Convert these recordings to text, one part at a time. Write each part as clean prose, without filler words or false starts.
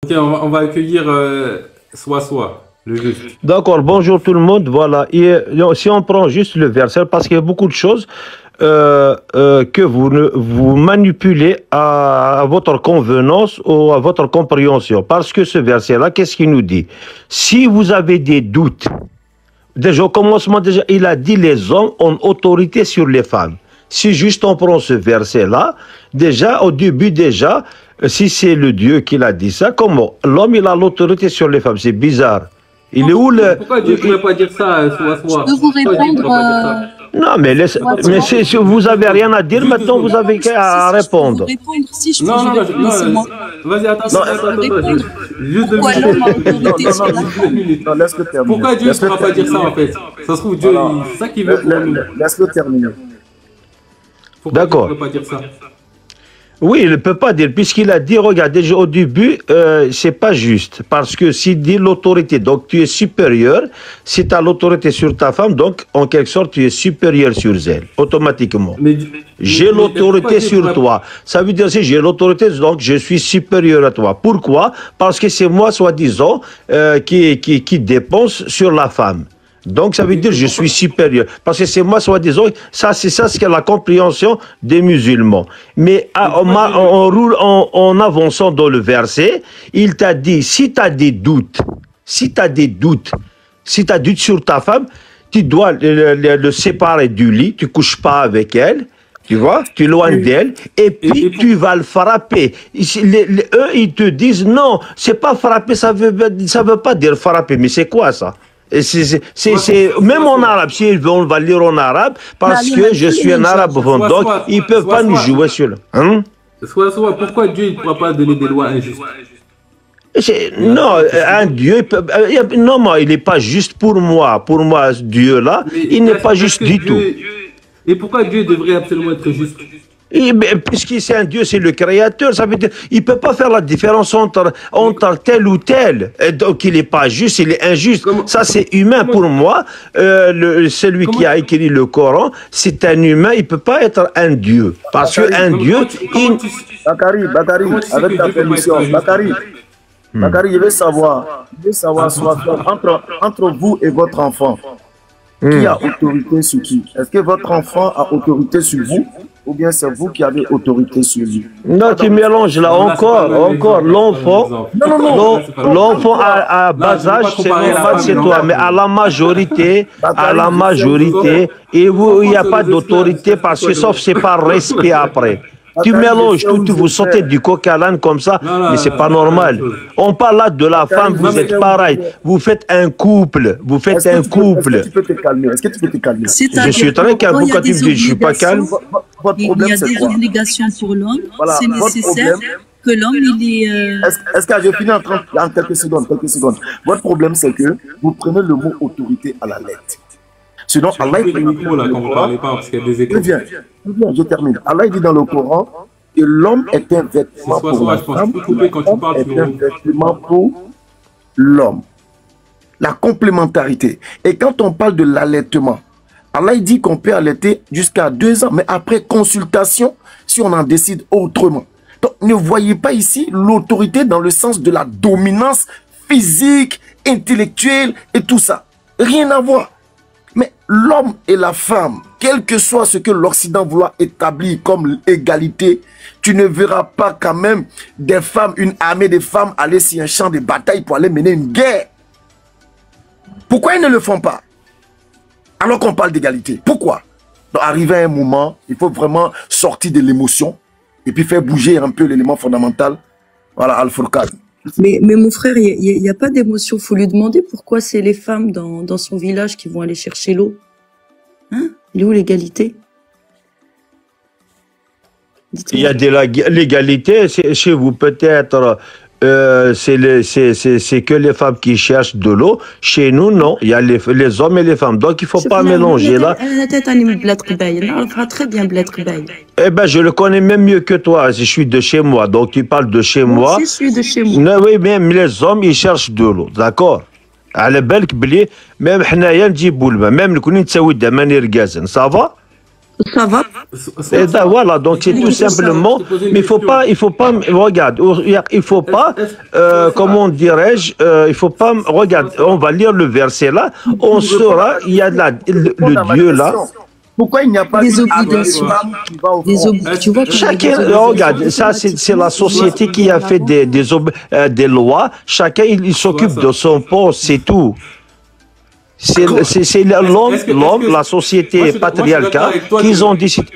Tiens, on va accueillir Soit, le juste. D'accord, bonjour tout le monde. Voilà. Si on prend juste le verset, parce qu'il y a beaucoup de choses que vous manipulez à votre convenance ou à votre compréhension. Parce que ce verset-là, qu'est-ce qu'il nous dit? Si vous avez des doutes, déjà au commencement, déjà, il a dit les hommes ont autorité sur les femmes. Si juste on prend ce verset-là, déjà, au début, déjà, si c'est le Dieu qui l'a dit ça, comment? L'homme, il a l'autorité sur les femmes, c'est bizarre. Il est où le... Pourquoi Dieu ne pourrait pas dire ça, Soit? Je peux vous répondre. Non, mais, si vous n'avez rien à dire, maintenant vous avez qu'à répondre. Si je peux Non, vas-y, attends. Juste 2 minutes. Non, laisse-le terminer. Pourquoi Dieu ne pourra pas dire ça, en fait? Ça se trouve, Dieu, c'est ça qu'il veut pour nous. Laisse-le terminer. Pourquoi Dieu ne peut pas dire ça? Oui, il ne peut pas dire, puisqu'il a dit, regarde, déjà au début, c'est pas juste. Parce que s'il dit l'autorité, donc tu es supérieur, si tu as l'autorité sur ta femme, donc en quelque sorte, tu es supérieur sur elle, automatiquement. J'ai l'autorité sur toi. Ça veut dire, si j'ai l'autorité, donc je suis supérieur à toi. Pourquoi? Parce que c'est moi, soi-disant, qui dépense sur la femme. Donc, ça veut dire je suis supérieur. Parce que c'est moi, soi-disant, c'est ça, c'est la compréhension des musulmans. Mais en avançant dans le verset, il t'a dit, si tu as des doutes, si tu as doutes sur ta femme, tu dois le séparer du lit, tu ne couches pas avec elle. Tu vois, tu es loin d'elle, et puis tu vas le frapper. Eux, ils te disent, non, c'est pas frapper, ça veut pas dire frapper, mais c'est quoi ça? Même en arabe, si on va lire en arabe, parce que je suis un arabophone, donc ils ne peuvent pas nous jouer sur le... Hein? Soit, pourquoi Dieu ne pourra pas donner des lois injustes? Non, un Dieu, non, il n'est pas juste pour moi, Dieu là, il n'est pas juste du tout. Et pourquoi Dieu devrait absolument être juste? Puisque c'est un Dieu, c'est le créateur, ça veut dire il ne peut pas faire la différence entre tel ou tel. Et donc il n'est pas juste, il est injuste. Ça c'est humain pour moi. Celui qui a écrit le Coran, c'est un humain, il ne peut pas être un Dieu. Parce qu'un Dieu... Bakary, avec ta permission, Bakary, je veux savoir entre vous et votre enfant, qui a autorité sur qui? Est-ce que votre enfant a autorité sur vous? Ou bien c'est vous qui avez autorité sur lui? Non, tu mélanges là encore, l'enfant. L'enfant à bas âge, c'est normal, c'est toi. Mais à la majorité, et vous, il n'y a pas d'autorité parce que sauf c'est par respect après. Tu mélanges tout, vous sortez du coq à l'âne comme ça, mais c'est pas normal. On parle là de la femme, vous êtes pareil. Vous faites un couple, Est-ce que tu peux te calmer? Je suis très calme. Pourquoi tu me dis je suis pas calme? Il y a des obligations pour l'homme. C'est nécessaire que l'homme, il est... Est-ce que je finis en quelques secondes? Votre problème, c'est que vous prenez le mot autorité à la lettre. Sinon, Allah dit dans le Coran, je termine. Allah dit dans le Coran que l'homme est un vêtement pour la femme, est un vêtement pour l'homme. La complémentarité. Et quand on parle de l'allaitement, Allah dit qu'on peut allaiter jusqu'à 2 ans, mais après consultation, si on en décide autrement. Donc, ne voyez pas ici l'autorité dans le sens de la dominance physique, intellectuelle et tout ça. Rien à voir. Mais l'homme et la femme, quel que soit ce que l'Occident voit établir comme égalité, tu ne verras pas quand même des femmes, une armée de femmes aller sur un champ de bataille pour aller mener une guerre. Pourquoi ils ne le font pas? Alors qu'on parle d'égalité. Pourquoi? Donc, arrivé à un moment, il faut vraiment sortir de l'émotion et puis faire bouger un peu l'élément fondamental. Voilà, Al-Furqan. Mais mon frère, il n'y a pas d'émotion. Il faut lui demander pourquoi c'est les femmes dans son village qui vont aller chercher l'eau. Hein? Il est où l'égalité? Il y a de l'égalité chez vous, peut-être. C'est que les femmes qui cherchent de l'eau. Chez nous, non. Il y a les hommes et les femmes. Donc, il ne faut pas mélanger là. Très bien, eh ben, je le connais même mieux que toi. Je suis de chez moi. Donc, tu parles de chez moi. Je suis de chez moi. Non, oui, même les hommes, ils cherchent de l'eau. D'accord? Même حنايا نجيبوا الماء. Même le كوني نتساوي الدم ما نرجازن. Ça va? Ça va. Et ben voilà, donc c'est tout simplement, mais il faut pas, regarde, il faut pas, comment dirais-je, il faut pas, regarde, on va lire le verset là, on saura, il y a le Dieu là. Pourquoi il n'y a pas des obligations? Tu vois, chacun, regarde, ça c'est la société qui a fait des lois, chacun il s'occupe de son poste, c'est tout. C'est l'homme, la société patriarcale, qu'ils ont décidé.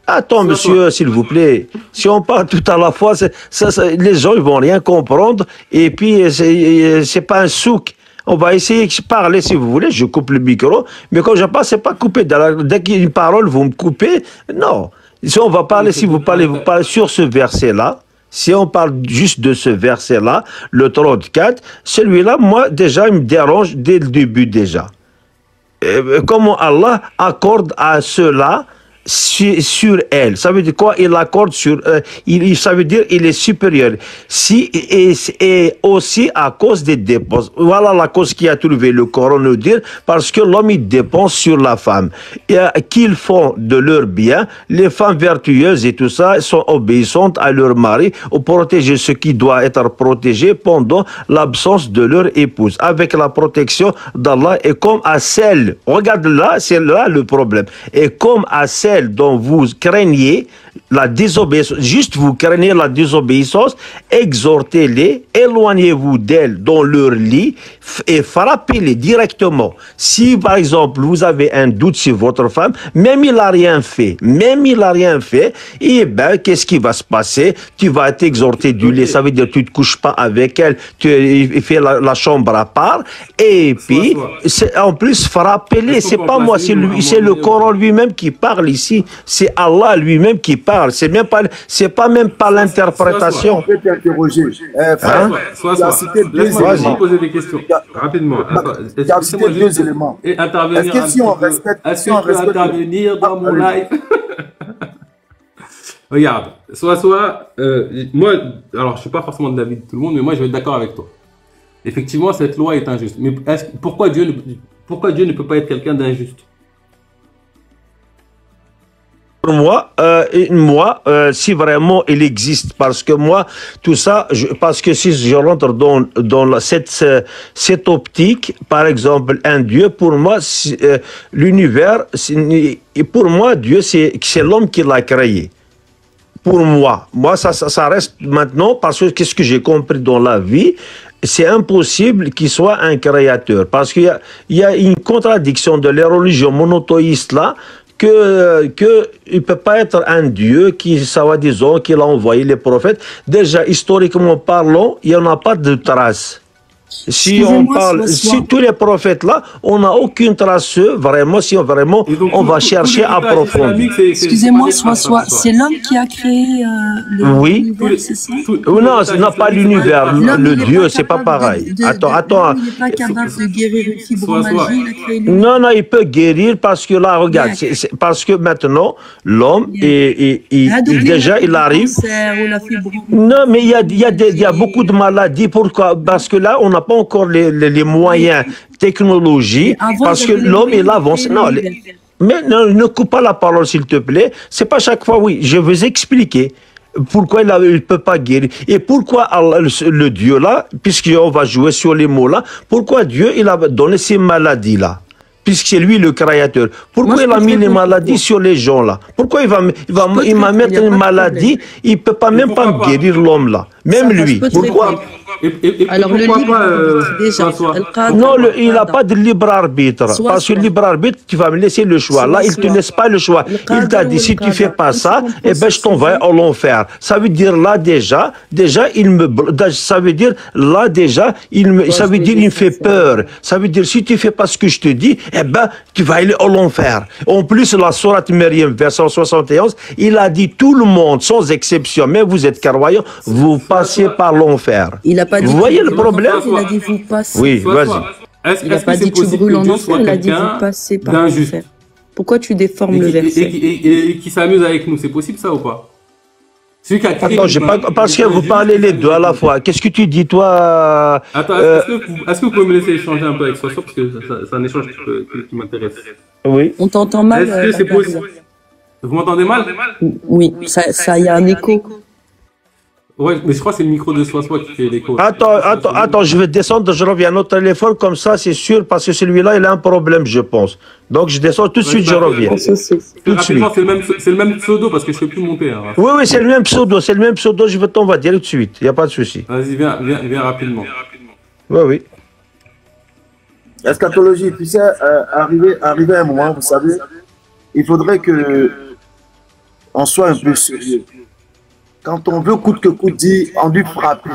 Attends, monsieur, s'il vous plaît. Si on parle tout à la fois, les gens ils vont rien comprendre. Et puis, c'est pas un souk. On va essayer de parler si vous voulez. Je coupe le micro. Mais quand je parle, c'est pas coupé. Dès qu'il y a une parole, vous me coupez. Non. Si on va parler, si vous parlez sur ce verset-là. Si on parle juste de ce verset-là, le 34, celui-là, moi, déjà, il me dérange dès le début déjà. Comment Allah accorde à cela sur elle. Ça veut dire quoi? Il accorde sur... ça veut dire il est supérieur. Et aussi à cause des dépenses. Voilà la cause qui a trouvé le Coran nous dire, parce que l'homme il dépense sur la femme. Qu'ils font de leur bien, les femmes vertueuses et tout ça sont obéissantes à leur mari pour protéger ce qui doit être protégé pendant l'absence de leur épouse. Avec la protection d'Allah et comme à celle, regarde là, c'est là le problème. Et comme à celle dont vous craignez la désobéissance, juste vous craignez la désobéissance, exhortez-les, éloignez-vous d'elles dans leur lit et frappez-les directement. Si par exemple vous avez un doute sur votre femme, même il n'a rien fait, et ben qu'est-ce qui va se passer? Tu vas t'exhorter du lit, ça veut dire tu ne te couches pas avec elle, tu fais la chambre à part, et puis en plus frappez-les, c'est pas moi, c'est le Coran lui-même qui parle ici, c'est Allah lui-même qui parle, c'est même pas l'interprétation. On peut t'interroger. Laisse-moi poser des questions rapidement. Tu as cité deux éléments. Et intervenir. Est-ce que si on respecte, est-ce que tu peux intervenir dans mon live? Regarde, moi, alors je suis pas forcément de l'avis de tout le monde, mais moi je vais être d'accord avec toi. Effectivement, cette loi est injuste. Mais pourquoi Dieu ne peut pas être quelqu'un d'injuste? Pour moi, si vraiment il existe, parce que moi, tout ça, parce que si je rentre dans cette optique, par exemple, un Dieu, pour moi, l'univers, pour moi, Dieu, c'est l'homme qui l'a créé. Pour moi, ça reste maintenant, parce que qu'est-ce que j'ai compris dans la vie, c'est impossible qu'il soit un créateur, parce qu'il y a une contradiction de les religions monothéistes là, que il peut pas être un Dieu qui, soi-disant, qu'il a envoyé les prophètes. Déjà, historiquement parlant, il n'y en a pas de traces. Si on parle, si tous les prophètes là, on n'a aucune trace, vraiment, si on va chercher à approfondir. Excusez-moi, c'est l'homme qui a créé l'univers, c'est ça? Non, pas l'univers, le Dieu, c'est pas pareil. Attends. Il n'est pas capable de guérir une fibromyalgie, il a créé l'univers. Non, il peut guérir parce que là, regarde, parce que maintenant, l'homme, déjà, il arrive. Non, mais il y a beaucoup de maladies. Pourquoi? Parce que là, on n'a pas encore les moyens technologiques, parce que l'homme il avance. Non, mais ne coupe pas la parole s'il te plaît. C'est pas chaque fois, oui, je vais expliquer pourquoi il ne peut pas guérir et pourquoi Allah, le Dieu là, puisqu'on va jouer sur les mots là, pourquoi Dieu il a donné ces maladies là, puisque c'est lui le créateur. Pourquoi il a mis les maladies sur les gens là? Pourquoi il va mettre une maladie? Il ne peut pas même pas guérir l'homme là, même lui. Pourquoi? Alors le libre, non, il n'a pas de libre arbitre. Parce que le libre arbitre, tu vas me laisser le choix. Là, il ne te laisse pas le choix. Il t'a dit, si tu ne fais pas ça, eh ben, je t'envoie à l'enfer. Ça veut dire là déjà, ça veut dire là déjà, ça veut dire il me fait peur. Ça veut dire si tu ne fais pas ce que je te dis, eh ben, tu vas aller à l'enfer. En plus, la sourate Maryam, verset 71, il a dit tout le monde, sans exception, même vous êtes croyants, vous passez par l'enfer. Vous voyez le problème? Il a dit vous passez. Oui, vas-y. Il n'a pas dit tu brûles en enfer, il a dit vous passez par l'enfer. Pourquoi tu déformes le verset? Et qui s'amuse avec nous, c'est possible ça ou pas? Attends, parce que vous parlez les deux à la fois. Qu'est-ce que tu dis, toi? Attends, est-ce que vous pouvez me laisser échanger un peu avec Soso, parce que c'est un échange qui m'intéresse. Oui. On t'entend mal. Est-ce que c'est possible? Vous m'entendez mal? Oui, ça y a un écho. Ouais, mais je crois que c'est le micro de Soiswa qui fait l'écho. Attends, je vais descendre, je reviens à notre téléphone, comme ça, c'est sûr, parce que celui-là, il a un problème, je pense. Donc, je descends tout de suite, je reviens. Tout de suite. C'est le même pseudo, parce que je ne peux plus monter. Hein. Oui, c'est le même pseudo, je vais t'envoyer direct de suite, il n'y a pas de souci. Vas-y, viens rapidement. Oui. Eschatologie, tu sais, arriver à un moment, vous savez, il faudrait que on soit un peu sérieux. Quand on veut coûte que coûte dire, on dû frapper.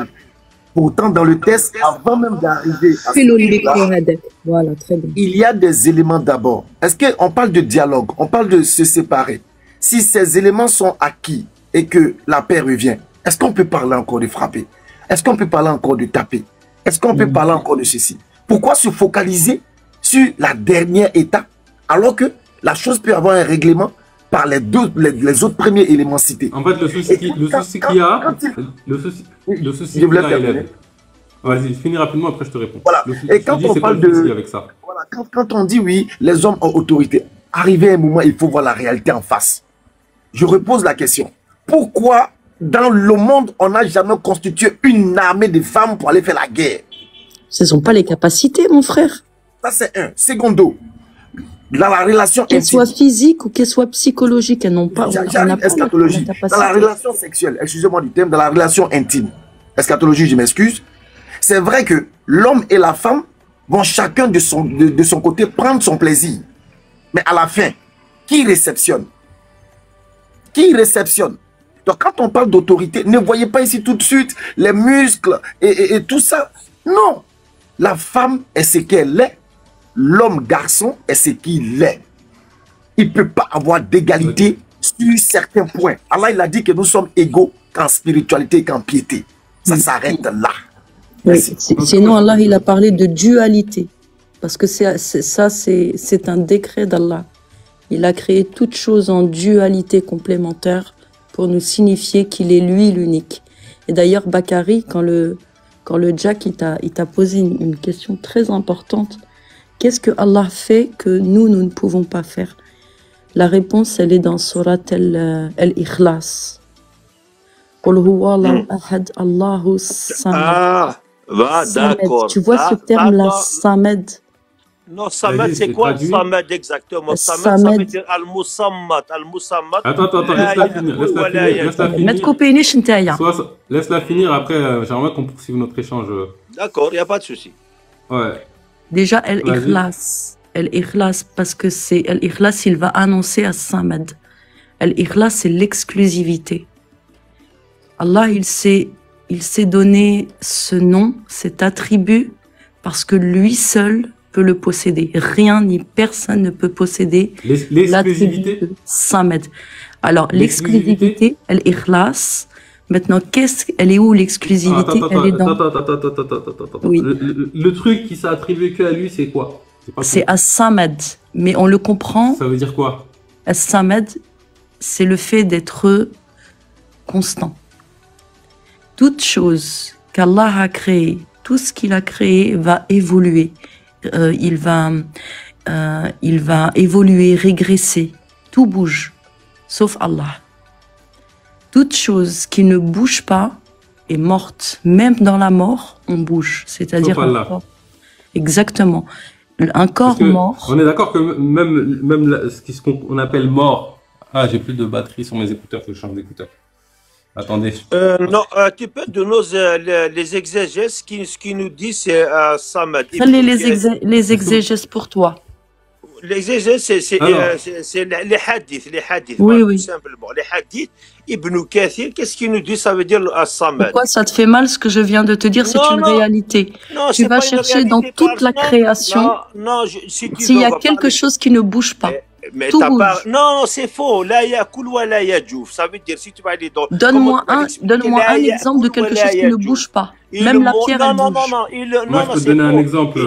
Pourtant, dans le test, avant même d'arriver à voilà, très bien. Il y a des éléments d'abord. Est-ce qu'on parle de dialogue, on parle de se séparer. Si ces éléments sont acquis et que la paix revient, est-ce qu'on peut parler encore de frapper? Est-ce qu'on peut parler encore de taper? Est-ce qu'on peut parler encore de ceci? Pourquoi se focaliser sur la dernière étape alors que la chose peut avoir un règlement par les autres premiers éléments cités? En fait, le souci qu'il y a, vas-y, finis rapidement, après je te réponds. Voilà. Et quand on parle de... avec ça. Voilà, quand on dit oui, les hommes ont autorité, arrivé à un moment, il faut voir la réalité en face. Je repose la question. Pourquoi dans le monde, on n'a jamais constitué une armée de femmes pour aller faire la guerre? Ce ne sont pas les capacités, mon frère. Ça, c'est un. Secondo, dans la relation qu'elle soit physique ou qu'elle soit psychologique, elles n'ont pas. J'arrive, eschatologie. Dans la relation sexuelle, excusez-moi du terme, dans la relation intime, eschatologie, je m'excuse. C'est vrai que l'homme et la femme vont chacun de son côté prendre son plaisir. Mais à la fin, qui réceptionne? Qui réceptionne? Donc quand on parle d'autorité, ne voyez pas ici tout de suite les muscles et tout ça. Non. La femme est ce qu'elle est. L'homme garçon est ce qu'il est. Il ne peut pas avoir d'égalité sur certains points. Allah, il a dit que nous sommes égaux qu'en spiritualité, qu'en piété. Ça s'arrête là. Oui. Sinon, Allah, il a parlé de dualité. Parce que c'est un décret d'Allah. Il a créé toute chose en dualité complémentaire pour nous signifier qu'il est lui l'unique. Et d'ailleurs, Bakary, quand le Jack il t'a posé une question très importante, qu'est-ce que Allah fait que nous ne pouvons pas faire? La réponse, elle est dans Surat Al-Ikhlas. Qul huwa Allahu ahad, Allahu samad. D'accord. Tu vois ce terme-là, Samed? Non, Samed, c'est quoi Samed exactement? Samed, ça veut dire Al-Musammat. Al-Musammat. Attends, laisse-la finir. Laisse-la finir, après, j'aimerais qu'on poursuive notre échange. D'accord, il n'y a pas de souci. Ouais. Déjà, Al-Ikhlas, parce que c'est Al-Ikhlas, il va annoncer à Samed. Al-Ikhlas, c'est l'exclusivité. Allah, il s'est donné ce nom, cet attribut, parce que lui seul peut le posséder. Rien ni personne ne peut posséder l'exclusivité de Samed. Alors, l'exclusivité, Al-Ikhlas. Maintenant, elle est où l'exclusivité? Elle est dans... Oui. Le truc qui s'est attribué qu'à lui, c'est quoi? C'est As-Samed, mais on le comprend. Ça veut dire quoi? As-Samed, c'est le fait d'être constant. Toute chose qu'Allah a créée, tout ce qu'il a créé va évoluer. Il va évoluer, régresser. Tout bouge, sauf Allah. Toute chose qui ne bouge pas est morte. Même dans la mort, on bouge. C'est-à-dire un corps. Exactement. Un corps mort. On est d'accord que même ce qu'on appelle mort. Ah, j'ai plus de batterie sur mes écouteurs, faut que je change d'écouteurs. Attendez. Non, tu peux donner les exégèses, ce qui nous dit c'est Samed. Les exégèses pour toi. L'exégèse, c'est les hadiths. Oui, tout simplement. Les hadiths, Ibn Kathir, qu'est-ce qu'il nous dit? Ça veut dire Samed. Pourquoi ça te fait mal ce que je viens de te dire? C'est une réalité. Non, tu vas chercher dans toute la création s'il y a quelque chose qui ne bouge pas. Mais tout bouge. Non, c'est faux. La yakoul wa la yajouf. Ça veut dire, si tu vas aller dans... Donne-moi un exemple de quelque chose qui ne bouge pas. Même la pierre, elle bouge. Moi, je peux donner un exemple.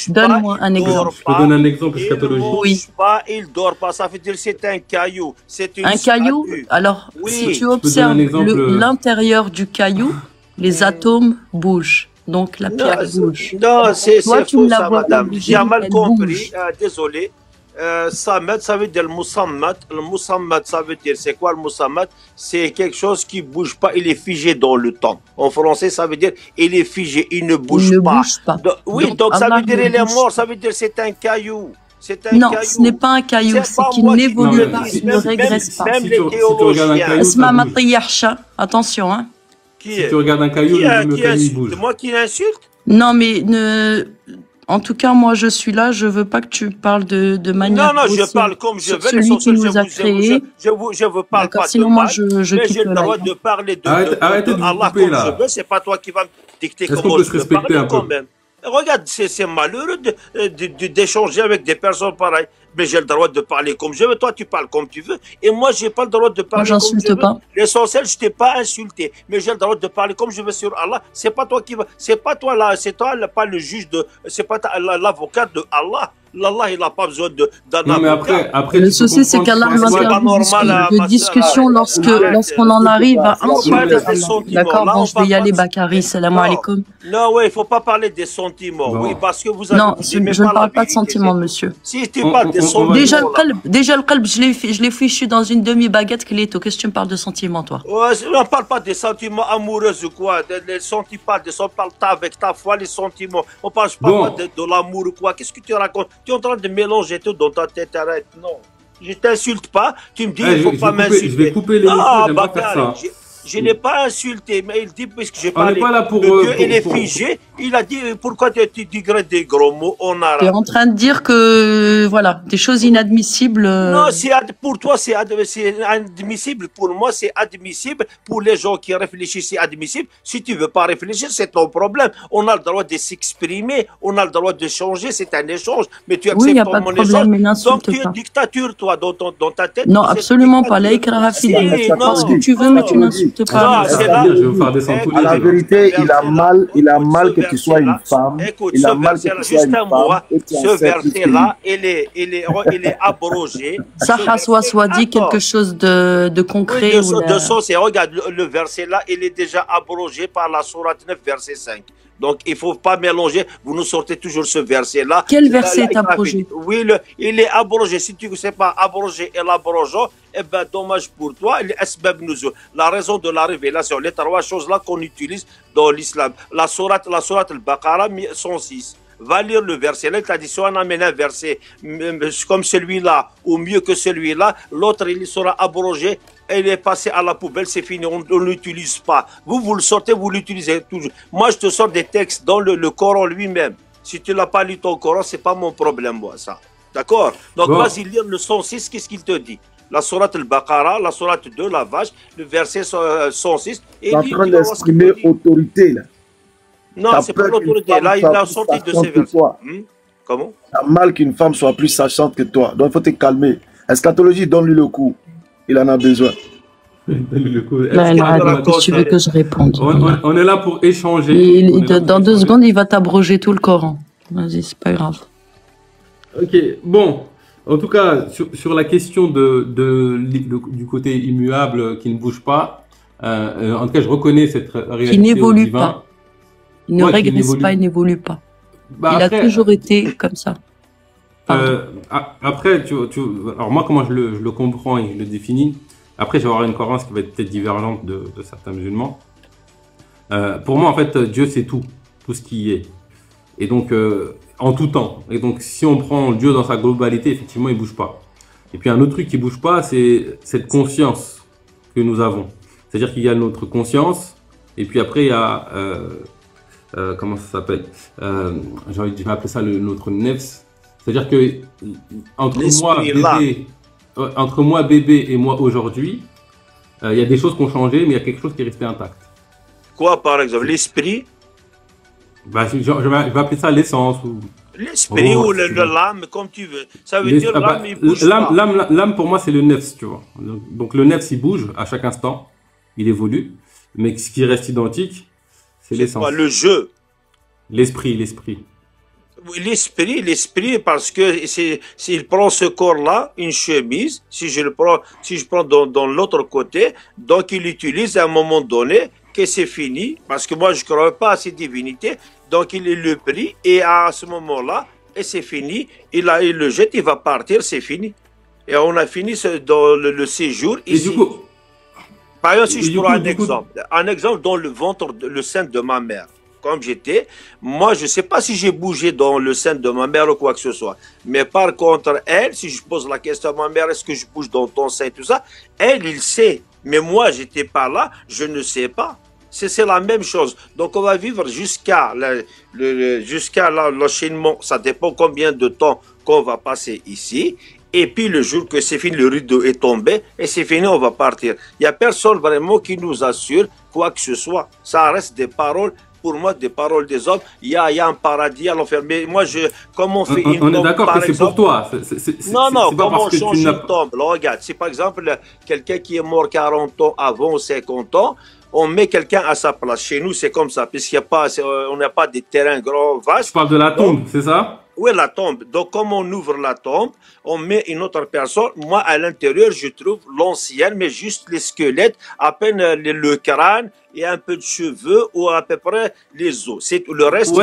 Donne-moi un exemple. Je peux donner un exemple eschatologique. Il ne mange pas, il ne dort pas. Ça veut dire c'est un caillou. Un caillou? Alors, si tu observes l'intérieur du caillou, les atomes bougent. Donc, la pierre bouge. Non, c'est faux, ça, madame. J'ai mal compris. Désolé. Samad, ça veut dire le Moussamad. Le Moussamad, ça veut dire, c'est quoi le Moussamad? C'est quelque chose qui ne bouge pas, il est figé dans le temps. En français, ça veut dire, il est figé, il ne bouge Il ne pas. bouge pas. Oui, donc ça veut dire, il est mort, ça veut dire, c'est un caillou. Non, ce n'est pas un caillou, c'est qu'il n'évolue pas, il ne régresse pas. Même les théologiens. Attention, hein. Si tu regardes un caillou, le caillou il bouge. C'est moi qui l'insulte? Non, mais en tout cas, moi, je suis là. Je veux pas que tu parles de manière. Non, je parle comme je veux. Celui qui nous a créés. Je veux parler pas sinon, de moi, mal, je quitte j'ai le droit de parler de Arrêtez de Allah couper, comme là. je veux. C'est pas toi qui vas me dicter Est-ce qu'on comment peut je se veux respecter parler un peu? quand même. Regarde, c'est malheureux d'échanger avec des personnes pareilles. Mais j'ai le droit de parler comme je veux. Toi, tu parles comme tu veux. Et moi, j'ai pas le droit de parler comme je veux. J'insulte pas. L'essentiel, je t'ai pas insulté. Mais j'ai le droit de parler comme je veux sur Allah. C'est pas toi qui va. C'est pas toi là. C'est toi pas le juge de. C'est pas l'avocat de Allah. Allah, il n'a pas besoin d'un avocat. Non, mais après le souci, c'est qu'Allah nous interdit de discussion lorsqu'on en arrive à insulter. D'accord, bon, je vais y aller, Bakary. Salam alaikum. Non, ouais, il faut pas parler des sentiments. Oui, parce que vous avez. Non, je ne parle pas de sentiments, monsieur. Si tu parles des sentiments. Déjà, le qalb, je l'ai fichu dans une demi-baguette, Cléto. Qu'est-ce que tu me parles de sentiments, toi? Ouais, on ne parle pas des sentiments amoureux ou quoi. Les sentiments, on parle avec ta foi, les sentiments. On parle pas de l'amour ou quoi. Qu'est-ce que tu racontes? Tu es en train de mélanger tout dans ta tête. Arrête, non. Je t'insulte pas. Tu me dis, il ne faut pas m'insulter. Je vais couper les mots, j'aime pas faire ça. Je n'ai pas insulté, mais il dit, puisque j'ai parlé, Dieu, il est figé, il a dit, pourquoi tu dis des gros mots en arabe? Tu es en train de dire que, voilà, des choses inadmissibles. Non, pour toi, c'est admissible. Pour moi, c'est admissible. Pour les gens qui réfléchissent, c'est admissible. Si tu ne veux pas réfléchir, c'est ton problème. On a le droit de s'exprimer, on a le droit de changer, c'est un échange. Mais tu acceptes pas mon échange. Donc, tu es dictature, toi, dans ta tête. Non, absolument pas. Là, tu fais ce que tu veux, mais tu n'insultes pas. Je vais vous faire descendre tous les la vérité, il a mal que tu sois une femme. Écoute, il a mal que tu sois une femme. Ce verset-là, il est abrogé. Soit dit quelque chose de concret. De sens, et regarde, le verset-là, il est déjà abrogé par la sourate 9, verset 5. Donc, il ne faut pas mélanger. Vous nous sortez toujours ce verset-là. Quel verset est abrogé? Oui, il est abrogé. Si tu ne sais pas abroger et l'abrogeant, eh bien, dommage pour toi. La raison de la révélation, les trois choses-là qu'on utilise dans l'islam. La sourate al-Baqarah 106. Va lire le verset. Là, il t'a dit, si on amène un verset comme celui-là, ou mieux que celui-là, l'autre, il sera abrogé. Il est passé à la poubelle, c'est fini, on ne l'utilise pas. Vous le sortez, vous l'utilisez toujours. Moi, je te sors des textes dans le Coran lui-même. Si tu n'as pas lu ton Coran, ce n'est pas mon problème, moi, ça. D'accord? Donc, vas-y lire le 106, qu'est-ce qu'il te dit? La sourate al-Baqarah, la sourate 2, la vache, le verset 106. Tu es en train d'exprimer autorité, là. Non, c'est pas l'autorité. Là, il a sorti de ses versets. Comment? Tu as mal qu'une femme soit plus sachante que toi. Donc, il faut te calmer. Eschatologie, donne-lui le coup. Il en a besoin. Tu veux que je réponde? On est là pour échanger. Dans 2 secondes, il va t'abroger tout le Coran. Vas-y, c'est pas grave. Ok, bon. En tout cas, sur la question du côté immuable qui ne bouge pas, en tout cas, je reconnais cette réalité. Qui n'évolue pas. Il ne régresse pas, il n'évolue pas. Il a toujours été comme ça. Après, alors moi, comment je le comprends et je le définis, après, je vais avoir une cohérence qui va être peut-être divergente de certains musulmans. Pour moi, en fait, Dieu, c'est tout ce qui est. Et donc, en tout temps. Et donc, si on prend Dieu dans sa globalité, effectivement, il ne bouge pas. Et puis, un autre truc qui ne bouge pas, c'est cette conscience que nous avons. C'est-à-dire qu'il y a notre conscience, et puis après, il y a... comment ça s'appelle? Je vais appeler ça notre nefs. C'est-à-dire que entre moi bébé et moi aujourd'hui, il y a des choses qui ont changé, mais il y a quelque chose qui est resté intact. Quoi, par exemple? L'esprit? Je vais appeler ça l'essence. L'esprit ou l'âme, comme tu veux. Ça veut dire l'âme, il bouge pas. L'âme, pour moi, c'est le nefs, tu vois. Donc le nefs, il bouge à chaque instant, il évolue, mais ce qui reste identique, c'est l'essence. Le jeu. L'esprit. L'esprit, parce que s'il prend ce corps-là, une chemise, si je prends dans l'autre côté, donc il utilise à un moment donné que c'est fini, parce que moi je ne crois pas à ces divinités, donc il le prie, et à ce moment-là, et c'est fini. Il le jette, il va partir, c'est fini. Et on a fini dans le séjour ici. Et du coup, par exemple, si je prends un exemple dans le ventre, le sein de ma mère, comme j'étais, moi je ne sais pas si j'ai bougé dans le sein de ma mère ou quoi que ce soit. Mais par contre, elle, si je pose la question à ma mère, est-ce que je bouge dans ton sein, tout ça, elle, il sait. Mais moi, j'étais pas là, je ne sais pas. C'est la même chose. Donc, on va vivre jusqu'à l'enchaînement. Ça dépend combien de temps qu'on va passer ici. Et puis, le jour que c'est fini, le rideau est tombé et c'est fini, on va partir. Il n'y a personne vraiment qui nous assure quoi que ce soit. Ça reste des paroles, pour moi, des paroles des hommes. Il y a un paradis à l'enfer. Mais moi, comment on fait une tombe, on est d'accord que c'est pour toi. Non, comment on change une tombe? Regarde, si par exemple, quelqu'un qui est mort 40 ans avant ou 50 ans, on met quelqu'un à sa place. Chez nous, c'est comme ça, on n'a pas des terrains grands, vastes. Tu parles de la tombe, c'est ça? Oui, la tombe. Donc, comme on ouvre la tombe, on met une autre personne. Moi, à l'intérieur, je trouve l'ancienne, mais juste les squelettes, à peine le crâne et un peu de cheveux ou à peu près les os. C'est le reste. Où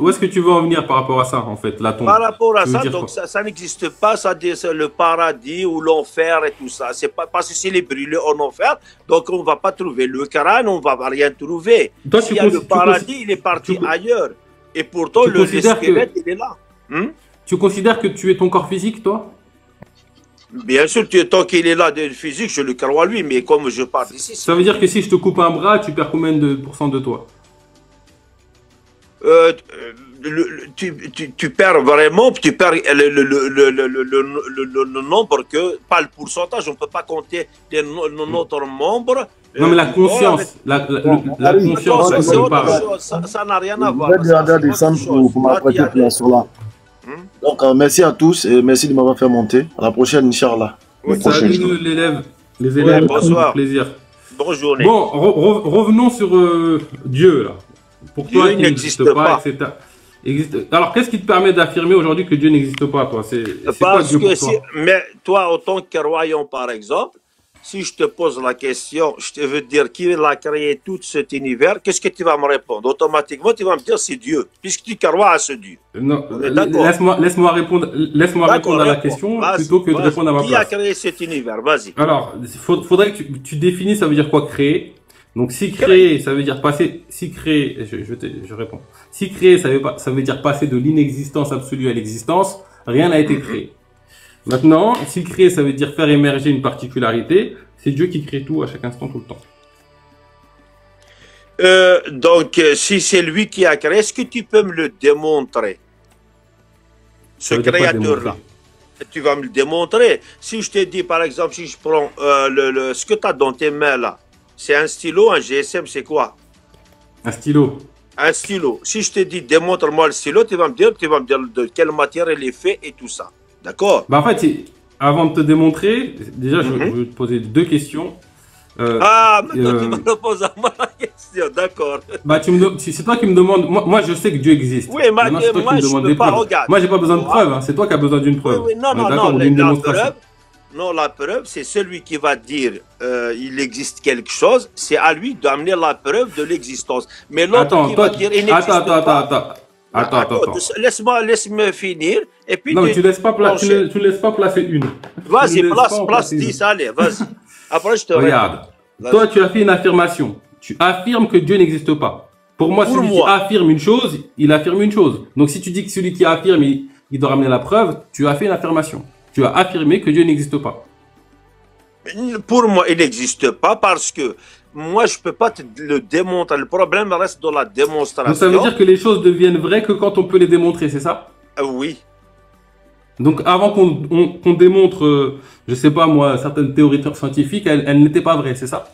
est-ce que tu veux en venir par rapport à ça, en fait, la tombe? Par rapport à ça, donc ça n'existe pas, ça le paradis ou l'enfer et tout ça. C'est pas parce que s'il est brûlé en enfer, donc on va pas trouver le crâne, on va rien trouver. S'il y a le paradis, il est parti ailleurs. Et pourtant, le squelette, il est là. Tu considères que tu es ton corps physique, toi? Bien sûr, tant qu'il est là de physique, je le crois lui, mais comme je parle ici... Ça veut dire que si je te coupe un bras, tu perds combien de pourcents de toi? Tu perds vraiment, tu perds le nombre que... Pas le pourcentage, on ne peut pas compter notre membre. Non, mais la conscience, la conscience, ça n'a rien à voir. Je vais demander à descendre pour m'apprêter pour la sola. Donc, merci à tous et merci de m'avoir fait monter. À la prochaine, Inch'Allah. Salut les élèves, bonsoir. Plaisir. Bonne journée. Bon, revenons sur Dieu, là. Pour Dieu, toi, il n'existe pas, etc. Alors, qu'est-ce qui te permet d'affirmer aujourd'hui que Dieu n'existe pas, toi? Parce que mais toi, en tant que croyant, par exemple, si je te pose la question, je te veux dire qui a créé tout cet univers, qu'est-ce que tu vas me répondre? Automatiquement, tu vas me dire c'est Dieu, puisque tu crois à ce Dieu. Non, laisse-moi répondre à la question plutôt que de répondre à ma place. Qui a créé cet univers? Vas-y. Alors, il faudrait que tu définisses, ça veut dire quoi créer? Donc, si créer, ça veut dire passer, si créer, je réponds. Si créer, ça veut dire passer de l'inexistence absolue à l'existence, rien n'a été créé. Maintenant, si créer, ça veut dire faire émerger une particularité, c'est Dieu qui crée tout à chaque instant, tout le temps. Donc, si c'est lui qui a créé, est-ce que tu peux me le démontrer? Ce créateur-là. Tu vas me le démontrer. Si je te dis, par exemple, si je prends ce que tu as dans tes mains là, c'est un stylo, un GSM, c'est quoi? Un stylo. Un stylo. Si je te dis, démontre-moi le stylo, tu vas me dire de quelle matière il est fait et tout ça. D'accord. Bah en fait, avant de te démontrer, déjà, je vais te poser deux questions. Maintenant tu me reposes à moi la question, d'accord. Bah, c'est toi qui me demandes. Moi, je sais que Dieu existe. Oui, moi, je ne peux pas regarder. Moi, j'ai pas besoin de preuves. Hein. C'est toi qui as besoin d'une preuve. Oui, non, la preuve, c'est celui qui va dire il existe quelque chose. C'est à lui d'amener la preuve de l'existence. Mais l'autre qui va dire il n'existe pas. Attends. Laisse-moi finir. Et puis non, mais tu laisses pas placer une. Vas-y, place 10, allez, vas-y. Après, je te regarde. Toi, tu as fait une affirmation. Tu affirmes que Dieu n'existe pas. Pour moi, celui qui affirme une chose, il affirme une chose. Donc, si tu dis que celui qui affirme, il doit ramener la preuve, tu as fait une affirmation. Tu as affirmé que Dieu n'existe pas. Pour moi, il n'existe pas parce que moi, je ne peux pas te le démontrer. Le problème reste dans la démonstration. Donc, ça veut dire que les choses deviennent vraies que quand on peut les démontrer, c'est ça? Oui. Donc, avant qu'on démontre, je ne sais pas moi, certaines théories scientifiques, elles n'étaient pas vraies, c'est ça?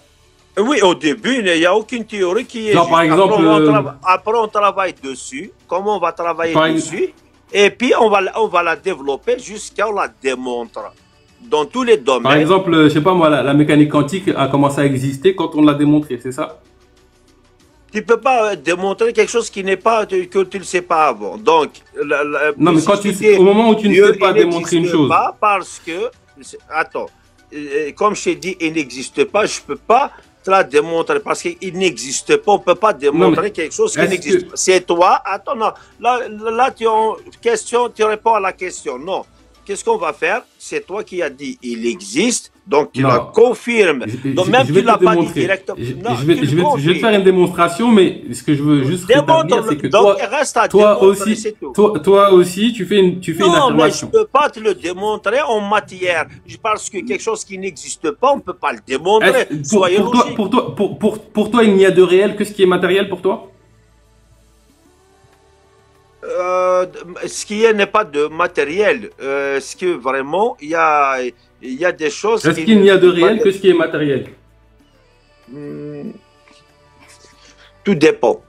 Oui, au début, il n'y a aucune théorie qui est genre, par exemple, après, on travaille dessus. Comment on va travailler dessus? Et puis, on va la développer jusqu'à ce qu'on la démontre. Dans tous les domaines. Par exemple, je sais pas moi, la mécanique quantique a commencé à exister quand on l'a démontré, c'est ça? Tu peux pas démontrer quelque chose qui n'est pas que tu ne sais pas avant. Donc, non, mais quand au moment où tu ne sais pas démontrer une chose. Pas parce que, attends, comme je t'ai dit, il n'existe pas. Je peux pas te la démontrer parce qu'il n'existe pas. On ne peut pas démontrer quelque chose qui n'existe pas. C'est toi. Attends, non. Là tu réponds à la question. Non. Qu'est-ce qu'on va faire? C'est toi qui as dit il existe, donc tu la confirmes. Donc même tu ne l'as pas dit directement. Je vais te faire une démonstration, mais ce que je veux juste rétablir, c'est que toi aussi, tu fais une affirmation. Non, mais je ne peux pas te le démontrer en matière. Parce que quelque chose qui n'existe pas, on ne peut pas le démontrer. Soyez logique. Pour toi, il n'y a de réel que ce qui est matériel pour toi? Ce qui n'est pas de matériel, ce que vraiment il y a des choses. Est-ce qu'il n'y a de réel que ce qui est matériel? Tout dépend.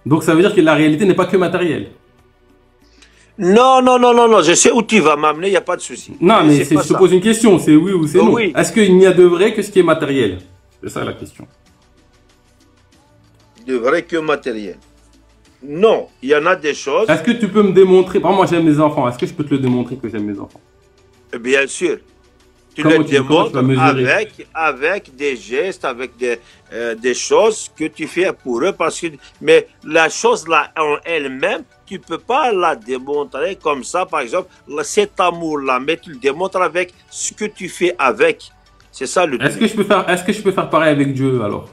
Donc ça veut dire que la réalité n'est pas que matérielle. Non, je sais où tu vas m'amener, il n'y a pas de souci. Non, mais je te pose une question, c'est oui ou c'est non. Oui. Est-ce qu'il n'y a de vrai que ce qui est matériel? C'est ça la question. De vrai que matériel. Non, il y en a des choses. Est-ce que tu peux me démontrer, par exemple, moi j'aime mes enfants, est-ce que je peux te le démontrer que j'aime mes enfants? Bien sûr. Tu le démontres avec des gestes, avec des choses que tu fais pour eux. Mais la chose là en elle-même, tu ne peux pas la démontrer comme ça, par exemple, cet amour-là, mais tu le démontres avec ce que tu fais avec. C'est ça le truc. Est-ce que je peux faire pareil avec Dieu alors?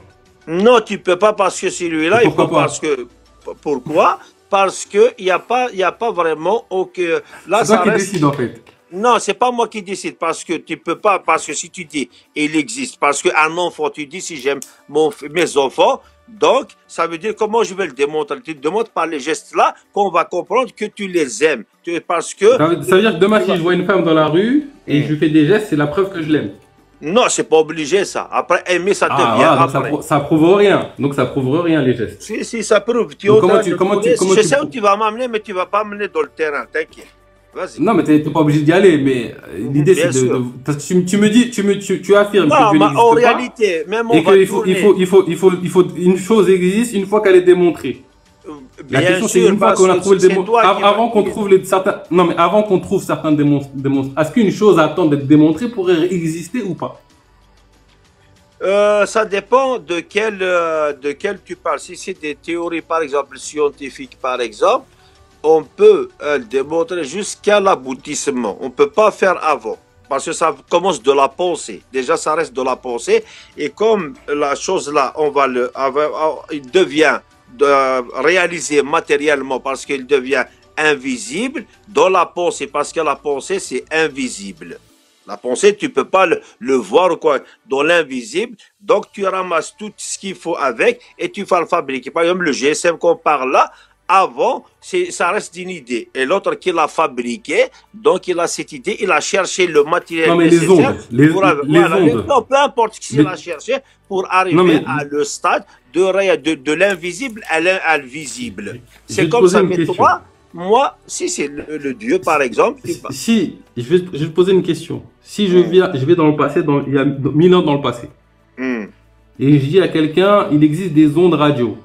Non, tu ne peux pas parce que celui-là, il faut parce que... Pourquoi? Parce qu'il n'y a pas vraiment... Là, c'est toi qui décide en fait. Non, c'est pas moi qui décide parce que tu peux pas, parce que si tu dis il existe, parce qu'un enfant, tu dis si j'aime mes enfants, donc ça veut dire comment je vais le démontrer. Tu te démontres par les gestes là qu'on va comprendre que tu les aimes. Parce que... Ça veut dire que demain si je vois une femme dans la rue et je lui fais des gestes, c'est la preuve que je l'aime. Non, c'est pas obligé ça. Après, aimer, ça devient après. Ça prouve rien. Donc ça prouve rien les gestes. Si, ça prouve. Je sais où tu vas m'amener, mais tu vas pas m'amener dans le terrain, t'inquiète. Vas-y. Non, mais tu n'es pas obligé d'y aller, mais l'idée c'est tu me dis, tu affirmes que Dieu n'existe en réalité, même et qu'il faut une chose existe une fois qu'elle est démontrée. La question c'est une fois qu'on a trouvé avant qu'on trouve certains. Non, mais avant qu'on trouve certains démonstrations, est-ce qu'une chose attend d'être démontrée pour exister ou pas? Ça dépend de quel tu parles. Si c'est des théories, par exemple, scientifiques, par exemple, on peut démontrer jusqu'à l'aboutissement. On ne peut pas faire avant. Parce que ça commence de la pensée. Déjà, ça reste de la pensée. Et comme la chose là, il devient réalisé matériellement parce qu'il devient invisible dans la pensée. Parce que la pensée, c'est invisible. La pensée, tu ne peux pas le voir quoi, dans l'invisible. Donc, tu ramasses tout ce qu'il faut avec et tu vas le fabriquer. Par exemple, le GSM qu'on parle là, avant, ça reste une idée. Et l'autre qui l'a fabriqué, donc il a cette idée, il a cherché le matériel nécessaire. Les ondes. Non, peu importe ce qu'il a cherché pour arriver à le stade de l'invisible à l'invisible. C'est comme ça, mais toi, moi, si c'est le Dieu, par exemple... Si, je vais te poser une question. Si je vais dans le passé, il y a 1000 ans dans le passé, et je dis à quelqu'un, il existe des ondes radio.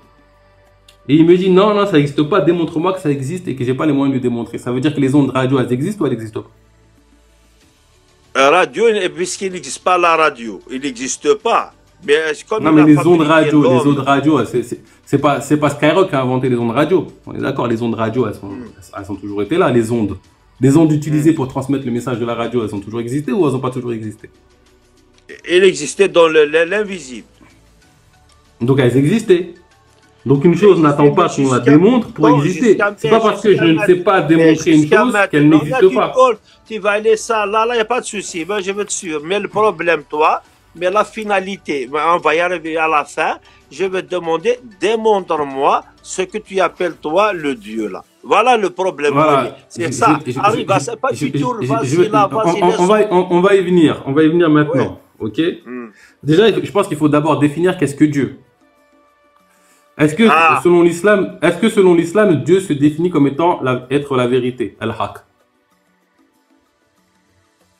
Et il me dit non, ça n'existe pas, démontre-moi que ça existe et que j'ai pas les moyens de le démontrer. Ça veut dire que les ondes radio, elles existent ou elles n'existent pas? Radio, puisqu'il n'existe pas la radio, il n'existe pas. Mais comme les ondes radio, c'est pas Skyrock qui a inventé les ondes radio. On est d'accord, les ondes radio, elles ont toujours été là, les ondes. Les ondes utilisées pour transmettre le message de la radio, elles ont toujours existé ou elles n'ont pas toujours existé? Elles existaient dans l'invisible. Donc elles existaient. Donc une chose n'attend pas qu'on la démontre pour exister. C'est pas parce que je ne sais pas démontrer une chose qu'elle n'existe pas. Tu vas aller ça, là, il n'y a pas de souci. Moi, je veux te suivre. Mais le problème, toi, mais la finalité, on va y arriver à la fin. Je vais te demander, démontre-moi ce que tu appelles toi le Dieu là. Voilà le problème. Voilà. C'est ça. Arrive, c'est pas du tout. On va y venir maintenant. Ok. Déjà, je pense qu'il faut d'abord définir qu'est-ce que Dieu. Est-ce que selon l'islam, Dieu se définit comme étant être la vérité, al-haq?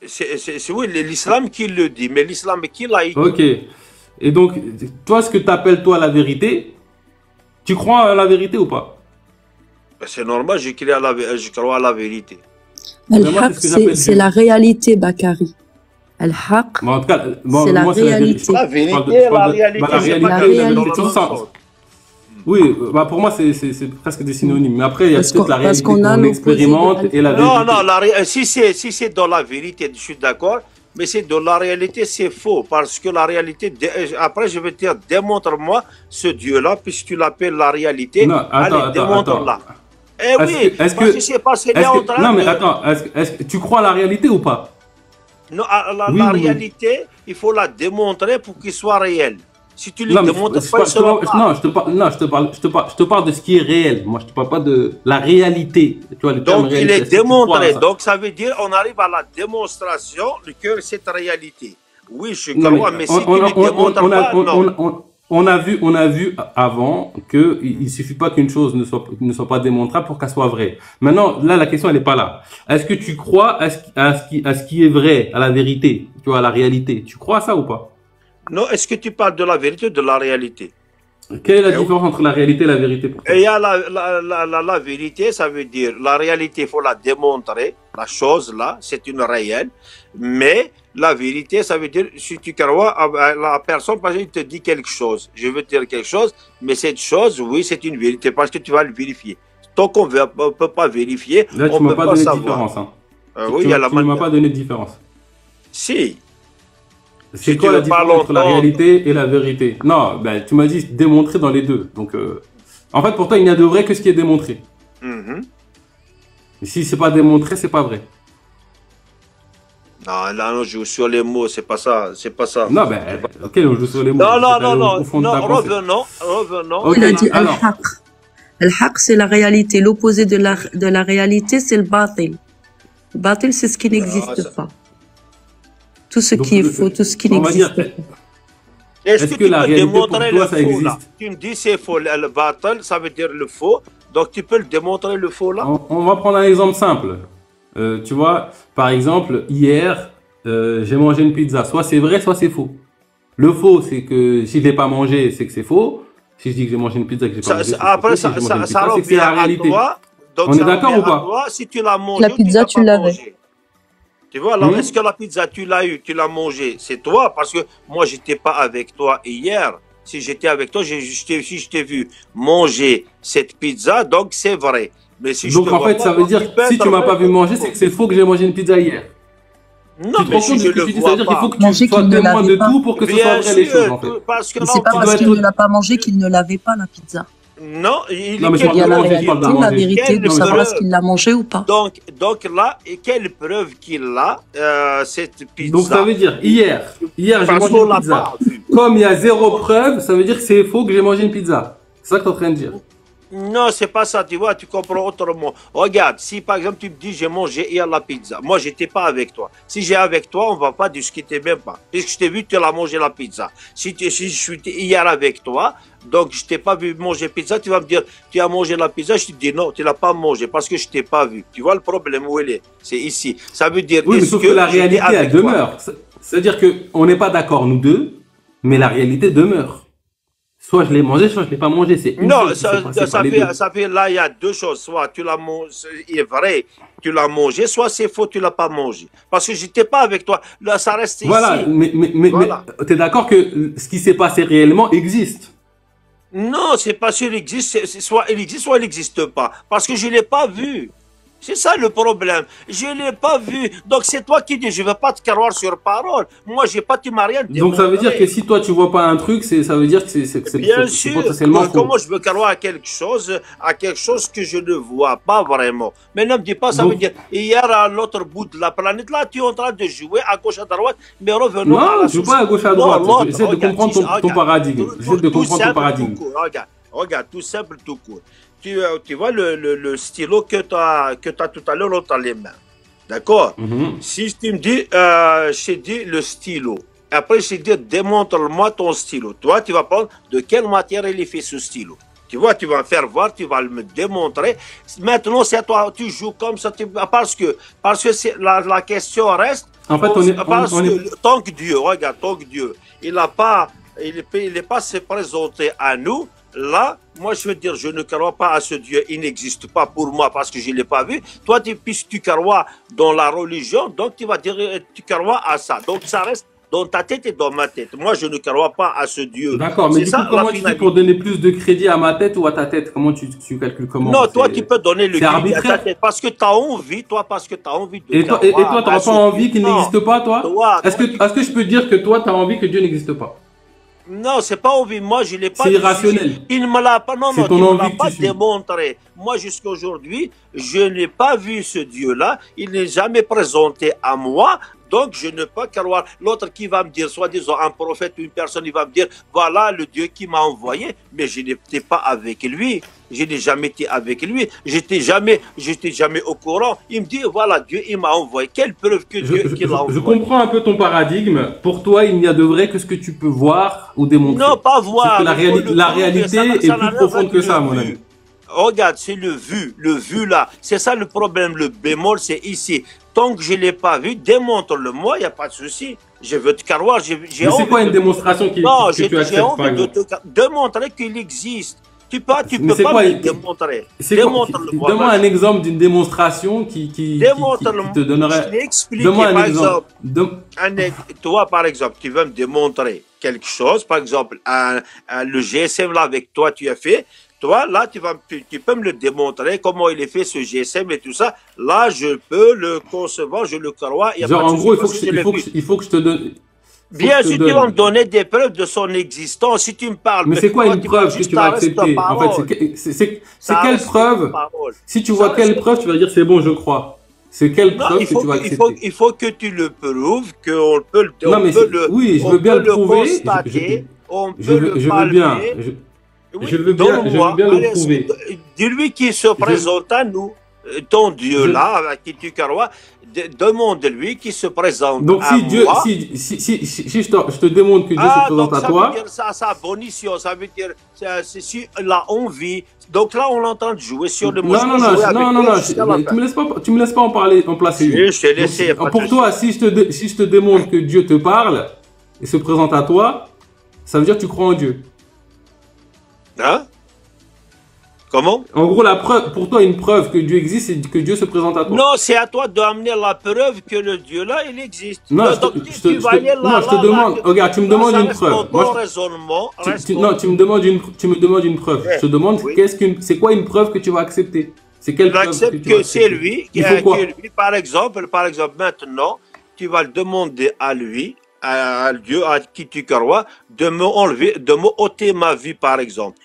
C'est oui, l'islam qui le dit, mais l'islam qui l'a dit. Ok. Et donc, toi, ce que tu appelles toi la vérité, tu crois à la vérité ou pas? C'est normal, je crois à la vérité. Al-haq, c'est la réalité, Bakari. Al-Haq, en tout cas, c'est la réalité. La vérité, la réalité, c'est pas réalité. Oui, bah pour moi, c'est presque des synonymes. Mais après, il y a peut-être la réalité qu'on expérimente et la vérité. Non, si c'est dans la vérité, je suis d'accord. Mais c'est de la réalité, c'est faux. Parce que la réalité, après je vais te dire, démontre-moi ce Dieu-là, puisque tu l'appelles la réalité. Non, attends, démontre-la. Eh oui, parce que c'est passé là en train non, mais attends, est-ce que tu crois à la réalité ou pas? Non, la réalité, il faut la démontrer pour qu'il soit réel. Si tu ne le démontres pas, non, je te parle de ce qui est réel. Moi, je te parle pas de la réalité. Tu vois, le terme donc, il est démontré. Donc, ça veut dire on arrive à la démonstration de cette réalité. Oui, je crois, mais si tu ne le démontres pas, non. On a vu avant qu'il ne suffit pas qu'une chose ne soit pas démontrable pour qu'elle soit vraie. Maintenant, là, la question, elle n'est pas là. Est-ce que tu crois à ce qui est vrai, à la vérité, tu vois, à la réalité? Tu crois à ça ou pas? Non, est-ce que tu parles de la vérité ou de la réalité? Quelle est la différence entre la réalité et la vérité pour toi? Il y a la vérité, ça veut dire la réalité, il faut la démontrer. La chose là, c'est une réelle. Mais la vérité, ça veut dire si tu crois à la personne, parce qu'il te dit quelque chose. Je veux te dire quelque chose, mais cette chose, oui, c'est une vérité parce que tu vas le vérifier. Tant qu'on ne peut pas vérifier, là, on ne peut pas savoir. Différence, hein. Oui, il y a la tu ne m'as pas donné de différence. Si. C'est quoi la différence entre la réalité et la vérité? Non, ben, tu m'as dit démontrer dans les deux. Donc, en fait, pour toi, il n'y a de vrai que ce qui est démontré. Et si c'est pas démontré, c'est pas vrai. Non, là, on joue sur les mots, c'est pas ça, c'est pas ça. Non, ben, ok, on joue sur les mots. Non, revenons. Il a dit Al-Haq. Al-Haq, c'est la réalité. L'opposé de la réalité, c'est le batil. Le batil, c'est ce qui n'existe pas. Tout ce qui est faux, tout ce qui n'existe pas. Est-ce que tu peux démontrer le faux là? Tu me dis c'est faux, le batil, ça veut dire le faux. Donc tu peux le démontrer le faux là? On va prendre un exemple simple. Tu vois, par exemple, hier, j'ai mangé une pizza. Soit c'est vrai, soit c'est faux. Le faux, c'est que si je l'ai pas mangé, c'est que c'est faux. Si je dis que j'ai mangé une pizza que j'ai pas mangé, après ça revient à toi. Donc on est d'accord ou pas? Si tu l'as mangé, la pizza, tu l'avais. Tu vois, alors est-ce que la pizza, tu l'as eu, tu l'as mangée? C'est toi, parce que moi, j'étais pas avec toi hier. Si j'étais avec toi, si je t'ai vu manger cette pizza, donc c'est vrai. Mais si donc en fait, ça veut dire si tu m'as pas vu manger, c'est que c'est faux que j'ai mangé une pizza hier. Non, mais si je le vois ça veut dire qu'il faut que tu sois témoin de tout pour que ce soit vrai les choses, en fait. C'est pas parce qu'il ne l'a pas mangé qu'il ne l'avait pas, la pizza. Non, il y a la réalité, la vérité de savoir ce qu'il l'a mangé ou pas. Donc là, quelle preuve qu'il a, cette pizza? Donc ça veut dire, hier j'ai mangé une pizza. Comme il y a zéro preuve, ça veut dire que c'est faux que j'ai mangé une pizza. C'est ça que tu es en train de dire. Non, c'est pas ça, tu vois, tu comprends autrement. Regarde, si par exemple tu me dis j'ai mangé hier la pizza, moi j'étais pas avec toi. Si j'ai avec toi, on va pas discuter même pas. Puisque je t'ai vu, tu as mangé la pizza. Si je suis hier avec toi, donc je t'ai pas vu manger pizza, tu vas me dire tu as mangé la pizza, je te dis non, tu l'as pas mangé parce que je t'ai pas vu. Tu vois le problème où il est? C'est ici. Ça veut dire oui, mais sauf que la réalité elle demeure. C'est-à-dire que on n'est pas d'accord nous deux, mais la réalité demeure. Soit je l'ai mangé, soit je ne l'ai pas mangé. Non, ça fait là, il y a deux choses. Soit tu l'as mangé, il est vrai, tu l'as mangé, soit c'est faux, tu ne l'as pas mangé. Parce que je n'étais pas avec toi. Là, ça reste ici. Voilà, mais tu es d'accord que ce qui s'est passé réellement existe? Non, c'est pas sûr, il existe. Soit il n'existe pas. Parce que je ne l'ai pas vu. C'est ça le problème. Je ne l'ai pas vu. Donc c'est toi qui dis, je ne veux pas te croire sur parole. Moi, tu m'as rien démontré. Donc ça veut dire que si toi tu ne vois pas un truc, ça veut dire que c'est potentiellement faux. Comment je veux croire à quelque chose que je ne vois pas vraiment. Mais ne me dis pas, ça veut dire, hier à l'autre bout de la planète, là, tu es en train de jouer à gauche à droite, mais revenons à la non, je ne joue pas à gauche à droite. J'essaie de comprendre ton paradigme. J'essaie de comprendre ton paradigme. Regarde, tout simple, tout court. Tu vois le stylo que tu as tout à l'heure dans les mains. D'accord? Si tu me dis, je t'ai dit le stylo. Après, je t'ai dit, démontre-moi ton stylo. Toi, tu vas prendre de quelle matière il est fait ce stylo. Tu vois, tu vas me faire voir, tu vas me démontrer. Maintenant, c'est à toi, tu joues comme ça. Parce que la question reste. En fait, tant que Dieu, regarde, tant que Dieu, il n'est pas se présenter à nous. Là, moi, je veux dire, je ne crois pas à ce Dieu. Il n'existe pas pour moi parce que je ne l'ai pas vu. Toi, puisque tu crois dans la religion, donc tu vas dire, tu crois à ça. Donc, ça reste dans ta tête et dans ma tête. Moi, je ne crois pas à ce Dieu. D'accord, mais du coup, comment tu fais pour donner plus de crédit à ma tête ou à ta tête? Comment tu calcules comment? Non, toi, tu peux donner le crédit à ta tête parce que tu as envie, toi, parce que tu as envie de... Et toi, tu n'auras pas envie qu'il n'existe pas, toi? Est-ce que je peux dire que toi, tu as envie que Dieu n'existe pas? Non, c'est pas envie. Moi, je l'ai pas. C'est irrationnel. Il ne me l'a pas. Non, non, il ne me l'a pas démontré. Moi, jusqu'à aujourd'hui, je n'ai pas vu ce Dieu-là. Il n'est jamais présenté à moi. Donc, je ne peux pas croire. L'autre qui va me dire, soi-disant un prophète, une personne, il va me dire, voilà le Dieu qui m'a envoyé. Mais je n'étais pas avec lui. Je n'ai jamais été avec lui. J'étais jamais au courant. Il me dit, voilà, Dieu, il m'a envoyé. Quelle preuve que Dieu qu'il l'a envoyé. Je comprends un peu ton paradigme. Pour toi, il n'y a de vrai que ce que tu peux voir ou démontrer. Non, pas voir. La réalité est plus profonde que ça, mon ami. Regarde, c'est le vu là. C'est ça le problème, le bémol, c'est ici. Tant que je ne l'ai pas vu, démontre-le-moi, il n'y a pas de souci. Je veux te croire. Mais c'est quoi une démonstration que tu acceptes, par exemple? Démontrer qu'il existe. Tu peux pas me démontrer. Démontre-le-moi. Donne-moi un exemple d'une démonstration qui te donnerait... Je l'ai expliqué, par exemple. Toi, par exemple, tu veux me démontrer quelque chose, par exemple, le GSM là avec toi, tu as fait. Toi, là, tu peux me le démontrer, comment il est fait ce GSM et tout ça. Là, je peux le concevoir, je le crois. Genre, en gros, il faut que je te donne... Bien sûr, tu vas me donner des preuves de son existence. Si tu me parles... Mais c'est quoi une preuve que tu vas accepter? En fait, c'est quelle preuve? Si tu vois quelle preuve, tu vas dire c'est bon, je crois. C'est quelle preuve que tu vas accepter? Il faut que tu le prouves, qu'on peut le... Oui, je veux bien le prouver. Je veux bien. Je veux bien le prouver. Dis-lui qui se présente à nous, ton Dieu là, avec qui tu crois, demande-lui qui se présente donc, à moi. Si je te démontre que Dieu se présente à toi... Ça veut dire ça bonition, ça veut dire si il a envie. Donc là, on est en train de jouer sur le mot. Non, tu me laisses pas en placer une. Je t'ai laissé. Pour toi, si je te démontre que Dieu te parle et se présente à toi, ça veut dire que tu crois en Dieu. Hein? Comment? En gros, pour toi, une preuve que Dieu existe, c'est que Dieu se présente à toi. Non, c'est à toi d'amener la preuve que le Dieu là, il existe. Non, je te demande. Regarde, tu me demandes une preuve. Tu me demandes une preuve. Je te demande, c'est quoi une preuve que tu vas accepter? C'est quelle preuve que tu vas accepter? C'est lui. Par exemple, maintenant, tu vas le demander à lui, à Dieu, à qui tu crois, de me ôter ma vie, par exemple.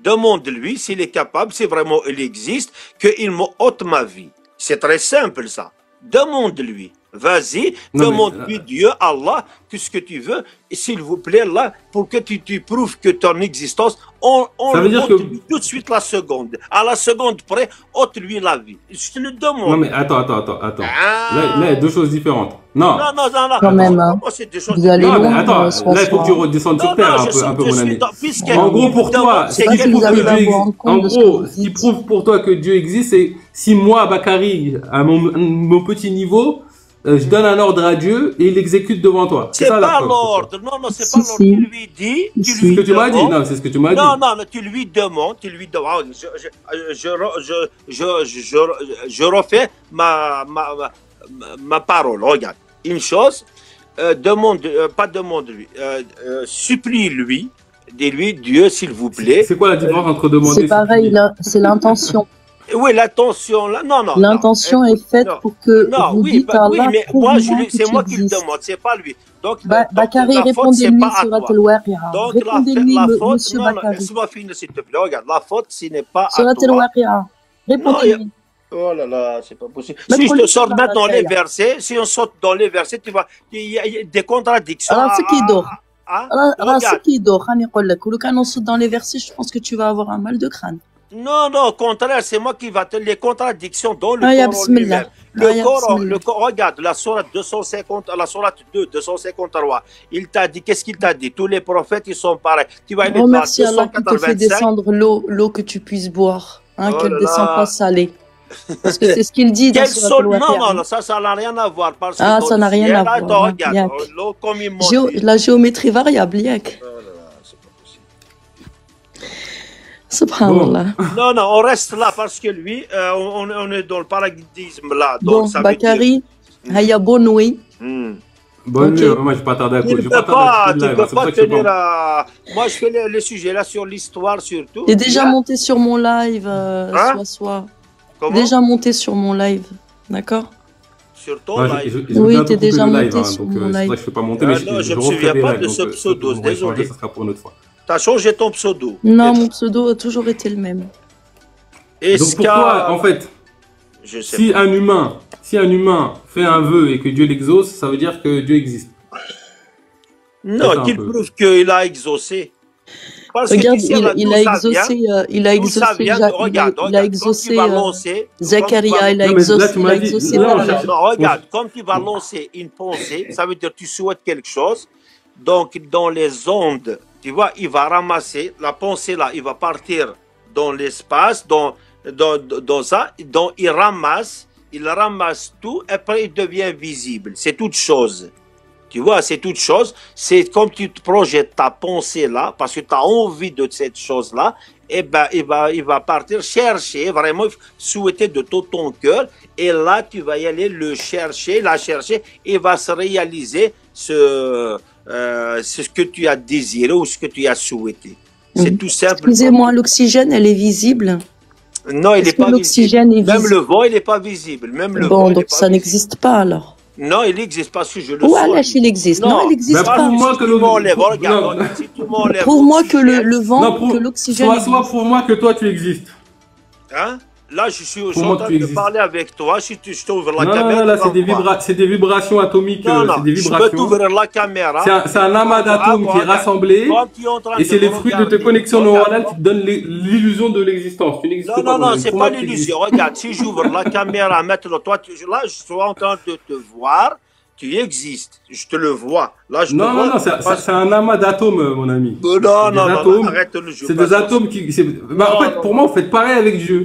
Demande-lui s'il est capable, si vraiment il existe, qu'il me ôte ma vie. C'est très simple ça. Demande-lui. Vas-y, demande-lui Dieu, Allah, tout ce que tu veux, s'il vous plaît, là, pour que tu prouves que ton existence, on le ôte tout de suite la seconde. À la seconde près, ôte-lui la vie. Je te le demande. Non mais attends. Là, il y a deux choses différentes. Non. Quand même, hein. Vous allez loin. Attends, là, il faut que tu redescendes sur terre un peu, mon ami. En gros, pour toi, ce qui prouve pour toi que Dieu existe, c'est si moi, Bakary, à mon petit niveau, je donne un ordre à Dieu et il l'exécute devant toi. C'est pas l'ordre. Non, c'est pas l'ordre. Tu lui dis. C'est ce que tu m'as dit. Non, c'est ce que tu m'as dit. Non, tu lui demandes. Je refais ma parole. Regarde. Une chose, supplie-lui. Dis-lui, Dieu, s'il vous plaît. C'est quoi la différence entre demander? C'est pareil, c'est l'intention. Oui, l'intention, là, non. L'intention est faite pour que vous dites à Allah, mais moi, c'est moi qui le demande, c'est pas lui. Donc, Bakary, répondez-lui sur Al-Waqi'a. Répondez-lui, monsieur Bakary. Non, laisse-moi finir, s'il te plaît. Regarde, la faute, ce n'est pas à toi. Sur Al-Waqi'a. Répondez-lui. Oh là là, c'est pas possible. Si je te sors maintenant les versets, si on saute dans les versets, tu vois, il y a des contradictions. Alors, ce qui dort. Ce qui dort, quand on saute dans les versets, je pense que tu vas avoir un mal de crâne. Non, au contraire, c'est moi qui va te... Les contradictions dans le Coran lui-même. Le Coran, regarde, la sourate 250, la sourate 2, 253. Il t'a dit, qu'est-ce qu'il t'a dit? Tous les prophètes, ils sont pareils. Tu vas mettre merci Allah qui te fait descendre l'eau que tu puisses boire, qu'elle ne descend pas salée. Parce que c'est ce qu'il dit dans sourate Al-Waqi'a. Non, ça n'a rien à voir. Parce ça n'a rien à voir. Regarde, l'eau comme il monte. La géométrie variable, Yak. Subhanallah. Non, non, on reste là parce que lui, on est dans le paradigme là. Donc, Bon, ça veut Bakary, Haya bonne nuit. dire... Bonne nuit, Ok. moi je vais pas tarder à Tu cause. ne Je peux vais pas tarder à pas, cause tu de ne live, peux c'est pour ça pas que je sais tenir pas. à... Moi, je fais les sujets là sur l'histoire surtout. T'es déjà Là, monté sur mon live, hein? soit. Comment? Déjà monté sur mon live, d'accord? Sur ton Ouais, live. je Oui, regarde t'es beaucoup déjà le live, monté hein, sur donc mon c'est pour ça live. que je peux pas monter, mais Non, je je me referai souviens des pas lives. de Donc ce pseudo, on va échanger, désolé. ça sera pour une autre fois. T'as changé ton pseudo. Non, mon pseudo a toujours été le même. Donc pour toi, en fait, Je sais si pas. un humain fait un vœu et que Dieu l'exauce, ça veut dire que Dieu existe. Non, C'est ça un qu'il peu. prouve qu'il a exaucé. Parce que Regarde, tu sais, là, il d'où a ça vient, exaucé, il a d'où ça exaucé, vient, regarde, il a regarde, comme tu exaucé vas lancer, comme tu vas Zacharia, il a Non, mais là, tu il a m'as dit. exaucé Là, on non, non, cherche. non, regarde, comme tu vas lancer une pensée, ça veut dire que tu souhaites quelque chose, donc dans les ondes, tu vois, il va ramasser, la pensée là, il va partir dans l'espace, dans ça, donc il ramasse tout, et après il devient visible, c'est toute chose. Tu vois, c'est toute chose. C'est comme tu te projettes ta pensée là, parce que tu as envie de cette chose-là, et ben il va partir chercher, vraiment souhaiter de tout ton cœur, et là tu vas y aller le chercher, la chercher, et va se réaliser ce que tu as désiré ou ce que tu as souhaité. C'est tout simple. Excusez-moi, l'oxygène, elle est visible? Non, il n'est Est-ce que pas l'oxygène visible. est Même visible? le vent, il n'est pas visible. Même le Bon, vent, il donc n'est pas ça visible. n'existe pas alors. Non, il existe parce que je le Ou sens. alors il existe. Non, il n'existe Mais pas. prouve-moi Si que tu le. m'enlèves, Non, regarde, si tu m'enlèves Prouve-moi que l'oxygène, le vent, non, que l'oxygène soit existe. prouve-moi que toi tu existes. hein? Là, je suis Pour en moi, train tu de existes. parler avec toi. Si je t'ouvre la Non, caméra, non, là, tu vas me voir. c'est des vibrations atomiques. Non, non, C'est des je peux vibrations. t'ouvrir la caméra. C'est un amas d'atomes qui est rassemblé. Quand tu es en train Et de c'est me les fruits de tes regarder, connexions regarde. neuronales qui te donnent l'illusion de l'existence. Tu n'existes Non, pas. non, non, c'est Pour pas moi, tu l'illusion. existes. Regarde, si j'ouvre la caméra maintenant, toi, là, je suis en train de te voir. Tu existes. Je te le vois. Là, je te Non, vois. non, non, c'est un amas d'atomes, mon ami. Non, C'est non, des non, atomes. non, arrête le jeu. C'est des atomes qui. Bah, en Non, fait, non, pour moi, vous faites pareil avec Dieu.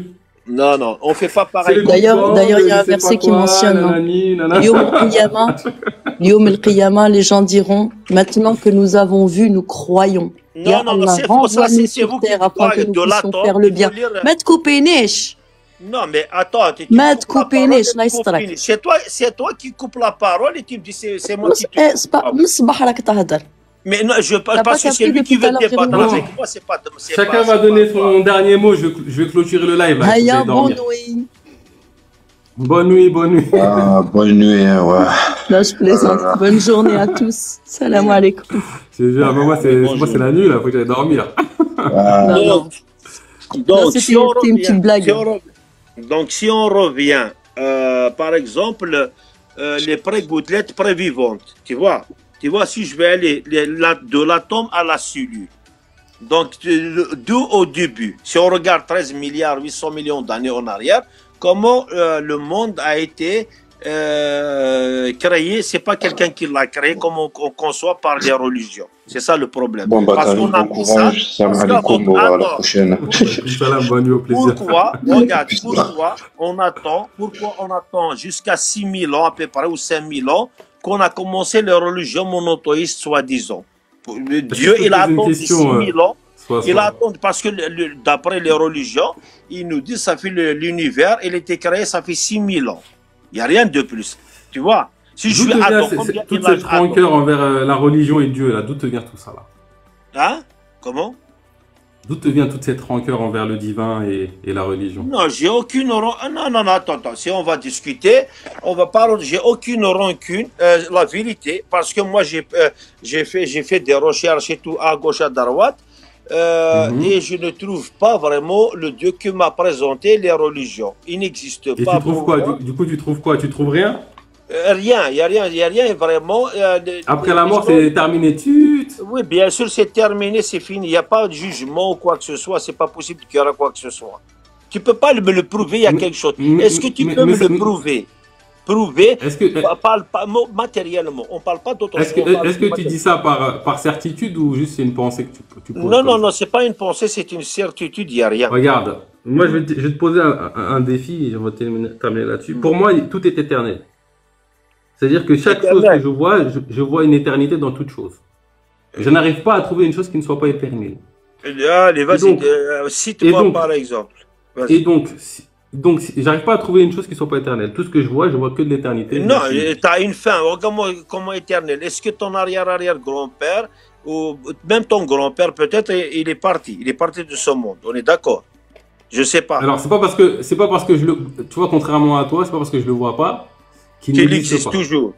Non, non, on fait pas C'est pareil. le D'ailleurs, Big Bang, il y a un je sais verset pas qui quoi, mentionne, hein. nanani, nanana. Yom al-Qiyamah, les gens diront, maintenant que nous avons vu, nous croyons. Non, Ya non, non, Allah, c'est faux. Ça, renvoie-nous c'est sur vous qui terre afin que croyez nous de puissions l'atome. faire le bien. Ma تكوبينيش. Non, mais attends, tu ما coupes la تكوبينيش parole, الله tu coupes يسترك. fini. C'est toi qui coupes la parole et tu me dis c'est moi qui te coupe. من الصباح راك تهدر. Mais non, je parle T'as parce pas que c'est capté lui qui depuis veut tout à l'heure, débattre frérot. avec moi, c'est pas. Chacun va donner son dernier mot. Je vais clôturer le live. Là, vous Haya allez dormir. bonne nuit. Bonne nuit, bonne nuit. Ah, bonne nuit, hein, ouais. Là, je plaisante. Bonne journée à tous. Salam alaikum. Je te jure, moi, c'est la nuit, là. Faut que j'aille dormir. Ah, Non, non. Donc, c'était une petite blague. Donc, si on revient, par exemple, les pré-gouttelettes prévivantes, tu vois, si je vais aller de l'atome à la cellule, donc d'où au début, si on regarde 13 milliards 800 millions d'années en arrière, comment le monde a été créé, c'est pas quelqu'un qui l'a créé comme on conçoit par les religions. C'est ça le problème. bon, bah, Parce t'as qu'on a bon mis ça. courage. Salam parce alaikum, qu'on à la attend. prochaine. Salam, bonne nuit, au plaisir. Pourquoi, regarde, pourquoi on attend jusqu'à 6000 ans à peu près ou 5000 ans qu'on a commencé les religions monothéistes soi-disant. Dieu, il a attendu 6000 ans. Il a attendu parce que d'après les religions, ils nous disent ça fait l'univers, il a été créé, ça fait 6000 ans. Il n'y a rien de plus. Tu vois? Si je suis toute cette rancœur envers la religion et Dieu, là, d'où te vient tout ça, là? Hein? Comment? D'où te vient toute cette rancœur envers le divin et la religion? Non, j'ai aucune rancune. Non, attends. Si on va discuter, on va parler. J'ai aucune rancune. La vérité, parce que moi, j'ai fait des recherches et tout à gauche, à droite. Et je ne trouve pas vraiment le Dieu que m'a présenté les religions. Il n'existe pas. Et tu trouves quoi? Du coup, tu trouves quoi? Tu trouves rien? Rien, il n'y a rien vraiment. Après la mort, c'est terminé. Oui, bien sûr, c'est terminé, c'est fini. Il n'y a pas de jugement ou quoi que ce soit. C'est pas possible qu'il y aura quoi que ce soit. Tu peux pas me le prouver, il y a quelque chose. Est-ce que tu peux me le prouver? Prouver, parle pas matériellement. On parle pas d'autre chose. Est-ce que tu dis ça par certitude ou juste c'est une pensée que tu poses? Non, c'est pas une pensée, c'est une certitude, il n'y a rien. Regarde, moi je vais te poser un défi et on va terminer là-dessus. Pour moi, tout est éternel. C'est-à-dire que chaque chose que je vois une éternité dans toute chose. Je n'arrive pas à trouver une chose qui ne soit pas éternelle. Allez, vas-y, cite-moi par exemple. Et donc j'arrive pas à trouver une chose qui soit pas éternelle. Tout ce que je vois que de l'éternité. Non, tu as une fin. Regarde comment éternel. Est-ce que ton arrière-arrière-grand-père, ou même ton grand-père peut-être, il est parti de ce monde. On est d'accord? Je sais pas. Alors c'est pas parce que je le, tu vois, contrairement à toi, c'est pas parce que je le vois pas qu'il existe toujours.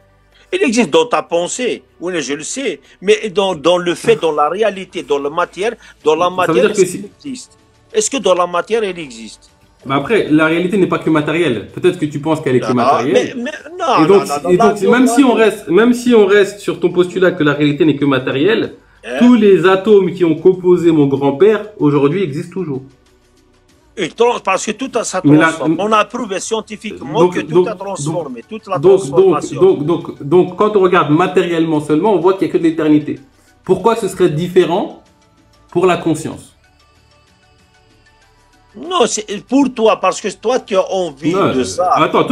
Il existe dans ta pensée, oui, je le sais, mais dans le fait, dans la réalité, dans la matière, est-ce qu'il existe? Est-ce que dans la matière, il existe? Bah après, la réalité n'est pas que matérielle. Peut-être que tu penses qu'elle est que matérielle. Non, et donc, même si on reste sur ton postulat que la réalité n'est que matérielle, tous les atomes qui ont composé mon grand-père aujourd'hui existent toujours. Parce que tout ça transforme. On a prouvé scientifiquement que tout a transformé, toute la transformation. Donc, quand on regarde matériellement seulement, on voit qu'il n'y a que de l'éternité. Pourquoi ce serait différent pour la conscience? Non, c'est pour toi, parce que toi, tu as envie de ça. Attends.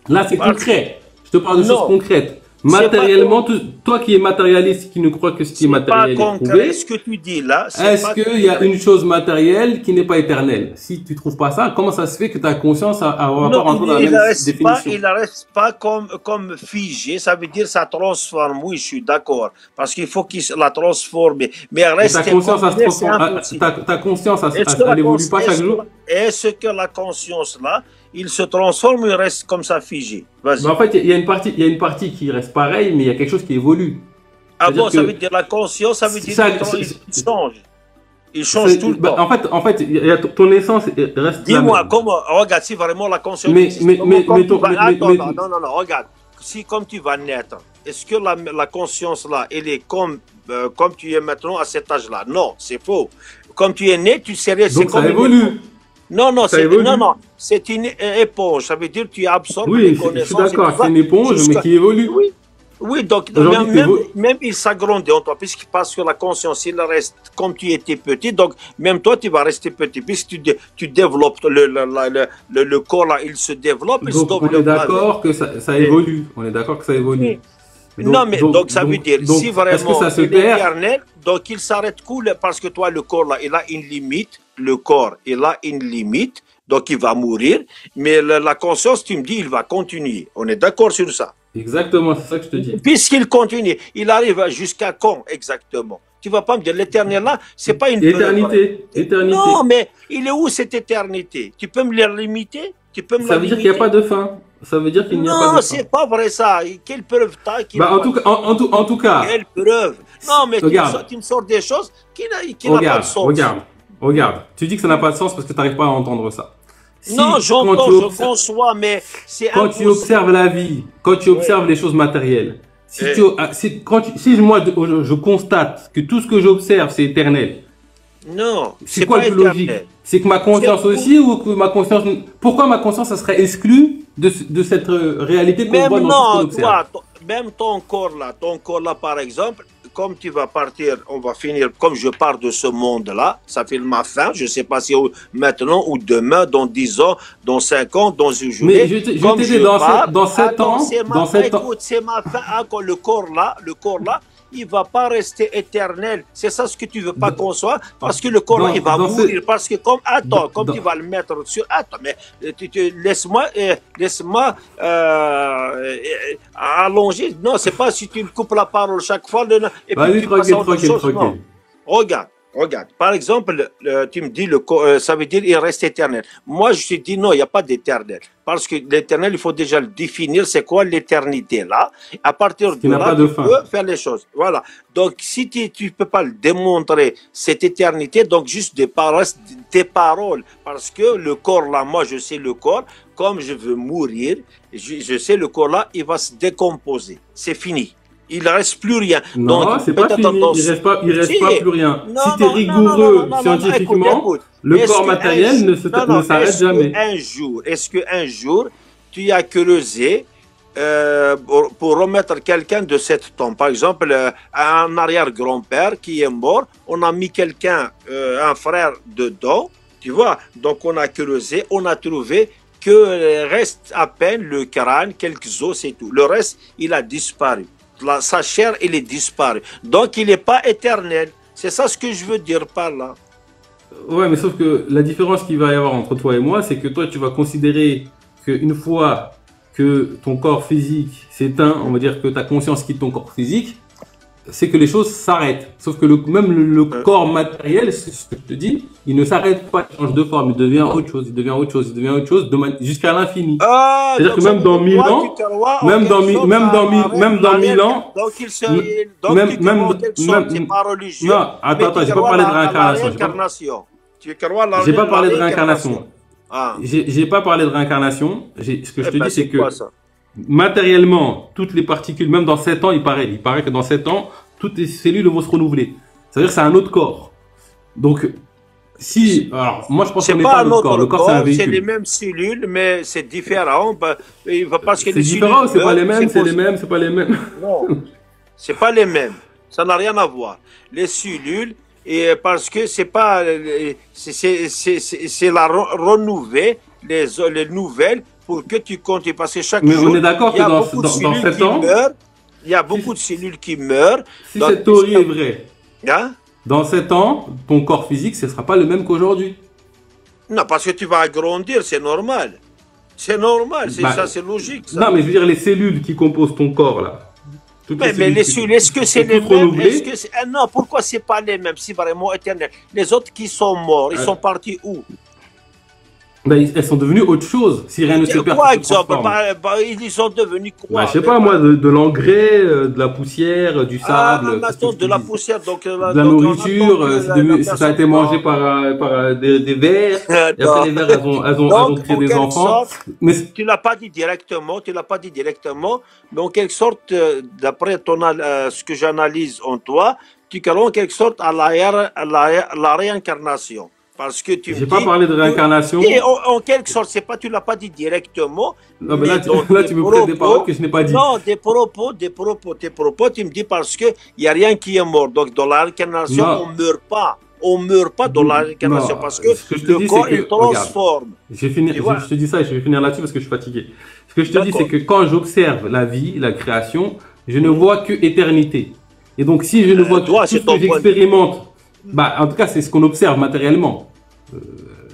Là, c'est concret. Je te parle de choses concrètes. Matériellement, toi qui es matérialiste, qui ne croit que ce qui est matériel est prouvé, ce que tu dis là, est-ce qu'il y a une chose matérielle qui n'est pas éternelle? Si tu trouves pas ça, comment ça se fait que ta conscience va pas rentrer dans la même définition? Il ne reste pas comme figé, ça veut dire ça transforme, oui, je suis d'accord, parce qu'il faut qu'il la transforme, mais reste ta conscience, elle évolue pas chaque jour? Est-ce que la conscience là, il se transforme ou il reste comme ça figé? Vas-y. En fait, il y a une partie qui reste pareille, mais il y a quelque chose qui évolue. Ah bon, ça veut dire la conscience, ça veut dire qu'il change. Il change tout le temps. En fait, ton essence reste. Dis-moi, comment, regarde, si vraiment la conscience. Non, regarde. Si comme tu vas naître, est-ce que la conscience là, elle est comme tu es maintenant à cet âge-là? Non, c'est faux. Comme tu es né, tu sais rien. Donc ça évolue. Non, c'est une éponge. Ça veut dire que tu absorbes les connaissances. Je suis d'accord, c'est une éponge, mais qui évolue. Oui, donc même il s'agrandit en toi, parce que la conscience, il reste comme tu étais petit, donc même toi, tu vas rester petit, puisque tu développes le corps, là, il se développe. Donc on est d'accord que ça évolue. On est d'accord que ça évolue. Donc ça veut dire, si vraiment ça se il est perd, éternel, donc il s'arrête cool, parce que toi, le corps, là, il a une limite. Le corps, il a une limite, donc il va mourir. Mais la conscience, tu me dis, il va continuer. On est d'accord sur ça? Exactement, c'est ça que je te dis. Puisqu'il continue, il arrive jusqu'à quand exactement? Tu vas pas me dire l'éternel là, c'est pas une éternité. Non, mais il est où cette éternité? Tu peux me la limiter? Ça veut dire qu'il n'y a pas de fin. Ça veut dire qu'il n'y a pas de fin. Non, c'est pas vrai ça. Quelle preuve t'as? En tout cas. Quelle preuve? Non, mais tu me sors des choses qui n'ont pas de sens. Regarde. Tu dis que ça n'a pas de sens parce que tu n'arrives pas à entendre ça. Non, j'entends, je conçois, mais c'est quand tu observes la vie, quand tu observes les choses matérielles, si moi je constate que tout ce que j'observe c'est éternel. Non, c'est quoi le plus logique? C'est que ma conscience aussi, ou que ma conscience... Pourquoi ma conscience, ça serait exclue de cette réalité qu'on voit dans ce qu'on observe? Même ton corps là, par exemple, comme tu vas partir, on va finir, comme je pars de ce monde-là, ça fait ma fin, je ne sais pas si maintenant ou demain, dans 10 ans, dans 5 ans, dans une journée. Mais je t'ai dit dans 7 ans, écoute, c'est ma fin, encore le corps là, il ne va pas rester éternel. C'est ça ce que tu ne veux pas concevoir, parce que le corps là, il va mourir, parce que comme tu vas le mettre sur... Attends, mais laisse-moi allonger. Non, c'est pas si tu me coupes la parole chaque fois. Et puis tu passes à autre chose. Non. Regarde. Par exemple, tu me dis ça veut dire il reste éternel. Moi, je te dis non, il n'y a pas d'éternel. Parce que l'éternel, il faut déjà le définir. C'est quoi l'éternité là? À partir de là, tu peux faire les choses. Voilà. Donc, si tu ne peux pas le démontrer, cette éternité, donc juste des paroles. Parce que le corps là, moi, je sais le corps. Comme je veux mourir, je sais le corps là, il va se décomposer. C'est fini. Il ne reste plus rien. Non, c'est pas fini. Il reste pas plus rien. Si tu es rigoureux scientifiquement, le corps matériel ne s'arrête jamais. Est-ce qu'un jour, tu as creusé pour remettre quelqu'un de cette tombe? Par exemple, un arrière-grand-père qui est mort, on a mis quelqu'un, un frère dedans, tu vois. Donc on a creusé, on a trouvé que reste à peine le crâne, quelques os, c'est tout. Le reste, il a disparu. Sa chair, elle est disparue. Donc, il n'est pas éternel. C'est ça ce que je veux dire par là. Ouais, mais sauf que la différence qu'il va y avoir entre toi et moi, c'est que toi, tu vas considérer qu'une fois que ton corps physique s'éteint, on va dire que ta conscience quitte ton corps physique, c'est que les choses s'arrêtent. Sauf que même le corps matériel, c'est ce que je te dis, il ne s'arrête pas, il change de forme, il devient autre chose, il devient autre chose, il devient autre chose, jusqu'à l'infini. C'est-à-dire que même dans 1000 ans, même dans 1000 ans, donc il se, donc même, tu crois en quelque sorte, c'est pas religieux. Non, attends, j'ai pas parlé de réincarnation. Tu crois la j'ai pas parlé de réincarnation. Ah. J'ai pas parlé de réincarnation. Ce que je te dis, c'est que ça matériellement, toutes les particules, même dans 7 ans, il paraît que dans 7 ans, toutes les cellules vont se renouveler. C'est-à-dire que c'est un autre corps. Donc, si, alors, moi je pense qu'on n'est pas un autre corps. Le corps, c'est un véhicule. C'est les mêmes cellules, mais c'est différent. Parce que c'est différent, c'est pas les mêmes, c'est les mêmes, c'est pas les mêmes. Non, c'est pas les mêmes. Ça n'a rien à voir. Les cellules, et parce que c'est pas, c'est la renouveler, les nouvelles, pour que tu continues. Parce que chaque jour, on est d'accord que dans 7 ans, il y a beaucoup de cellules qui meurent. Si cette théorie est vraie, hein? Dans 7 ans, ton corps physique, ce ne sera pas le même qu'aujourd'hui. Non, parce que tu vas agrandir, c'est normal. C'est normal, ça, c'est logique. Ça. Non, mais je veux dire, les cellules qui composent ton corps, là. Mais les cellules, est-ce que c'est les mêmes? Non, pourquoi c'est pas les mêmes, si vraiment éternel? Les autres qui sont morts, ils sont partis où? Elles sont devenues autre chose, si rien ne se perd. Quoi, exemple? Ils sont devenus quoi? Je sais pas, moi, de l'engrais, de la poussière, du sable. De la poussière, donc. De la nourriture, ça a été mangé par des vers, et après les vers, elles ont créé des enfants. Mais tu l'as pas dit directement, mais en quelque sorte, d'après ce que j'analyse en toi, tu crois en quelque sorte à la réincarnation. Parce que tu j'ai pas parlé de réincarnation. Et en quelque sorte, c'est pas, tu l'as pas dit directement. Non, mais là, tu me prêtes des paroles que je n'ai pas dit. Non, tes propos, tu me dis parce que il y a rien qui est mort. Donc, dans la réincarnation, on meurt pas dans la réincarnation parce que le corps, il transforme. Je te dis ça et je vais finir là-dessus parce que je suis fatigué. Ce que je te dis, c'est que quand j'observe la vie, la création, je ne vois que éternité. Et donc, si je ne vois que tout ce que j'expérimente, en tout cas, c'est ce qu'on observe matériellement.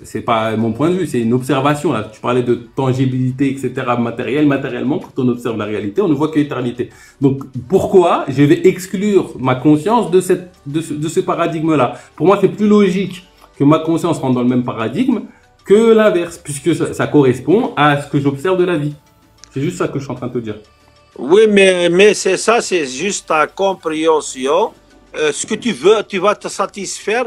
C'est pas mon point de vue, c'est une observation. Là. Tu parlais de tangibilité, etc. Matériellement, quand on observe la réalité, on ne voit que l'éternité. Donc, pourquoi je vais exclure ma conscience de ce paradigme-là? Pour moi, c'est plus logique que ma conscience rentre dans le même paradigme que l'inverse, puisque ça correspond à ce que j'observe de la vie. C'est juste ça que je suis en train de te dire. Oui, mais c'est ça, c'est juste ta compréhension. Ce que tu veux, tu vas te satisfaire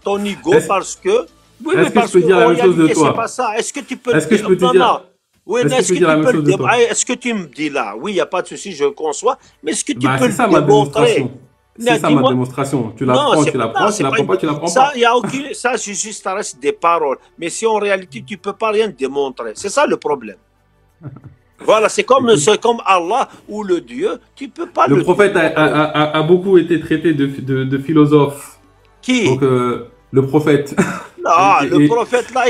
ton ego parce que. Oui, mais parce que en réalité, c'est pas ça. Est-ce que tu peux. Est-ce que je peux te dire? Oui, est-ce que tu me dis là? Oui, il n'y a pas de souci, je le conçois. Mais est-ce que tu peux le démontrer? C'est ça ma démonstration. Tu l'apprends, tu l'apprends, tu l'apprends pas, tu l'apprends pas. Ça, c'est juste, ça reste des paroles. Mais si en réalité, tu ne peux pas rien démontrer. C'est ça le problème. Voilà, c'est comme Allah ou le Dieu, tu ne peux pas le prophète a beaucoup été traité de philosophe. Qui? Donc, le prophète. Non, le prophète là,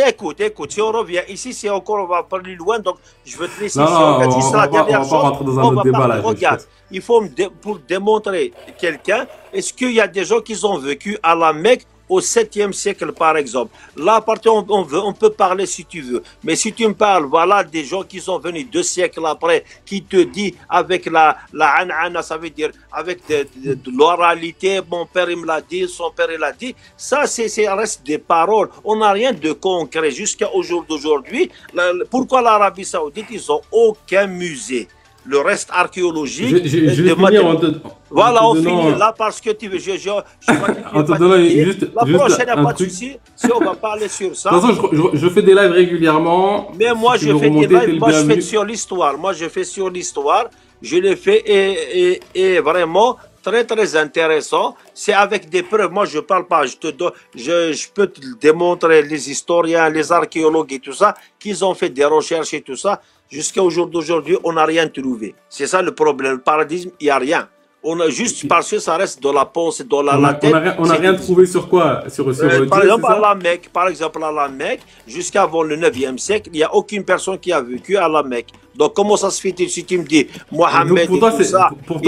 écoute, si on revient ici, c'est encore, on va parler loin, donc je veux te laisser on va pas rentrer dans un autre débat là. Regarde, il faut, pour démontrer quelqu'un, est-ce qu'il y a des gens qui ont vécu à la Mecque au 7e siècle, par exemple. Là, à partir, on peut parler si tu veux. Mais si tu me parles, voilà, des gens qui sont venus 2 siècles après, qui te disent avec la an'ana, ça veut dire avec de l'oralité, mon père il me l'a dit, son père il l'a dit, ça reste des paroles. On n'a rien de concret jusqu'à aujourd'hui. Pourquoi l'Arabie Saoudite, ils n'ont aucun musée? Le reste archéologique. Voilà, on finit là parce que tu veux. En te donnant juste. La prochaine, il n'y a pas de souci. Si on va parler sur ça. De toute façon, je fais des lives régulièrement. Mais moi, je fais des lives. Moi, je fais sur l'histoire. Moi, je fais sur l'histoire. Je l'ai fait et vraiment très, très intéressant. C'est avec des preuves. Moi, je ne parle pas. Je peux te démontrer les historiens, les archéologues et tout ça, qu'ils ont fait des recherches et tout ça. Jusqu'à aujourd'hui, on n'a rien trouvé. C'est ça le problème. Le paradigme, il n'y a rien. On a juste parce que ça reste dans la pensée, dans la tête. On n'a rien trouvé sur quoi? Par exemple, à la Mecque, jusqu'avant le 9e siècle, il n'y a aucune personne qui a vécu à la Mecque. Donc, comment ça se fait si tu me dis, Mohammed il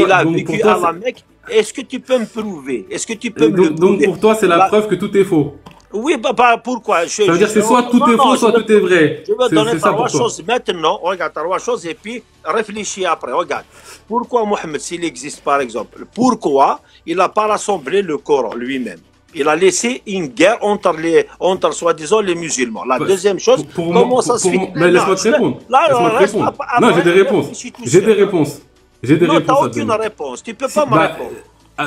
a vécu à la Mecque? est-ce que tu peux me prouver? Est-ce que tu peux me le prouver? Donc pour toi, c'est la preuve que tout est faux. Oui, pourquoi? Ça veut dire que c'est soit tout est faux, soit tout est vrai. Je vais donner trois choses maintenant. Regarde, trois choses et puis réfléchis après. Regarde. Pourquoi Mohammed, s'il existe par exemple, pourquoi il n'a pas rassemblé le Coran lui-même? Il a laissé une guerre entre soi-disant les musulmans. La deuxième chose, comment ça se fait? Laisse-moi te répondre. Non, j'ai des réponses. J'ai des réponses. Non, tu n'as aucune réponse. Tu ne peux pas me répondre.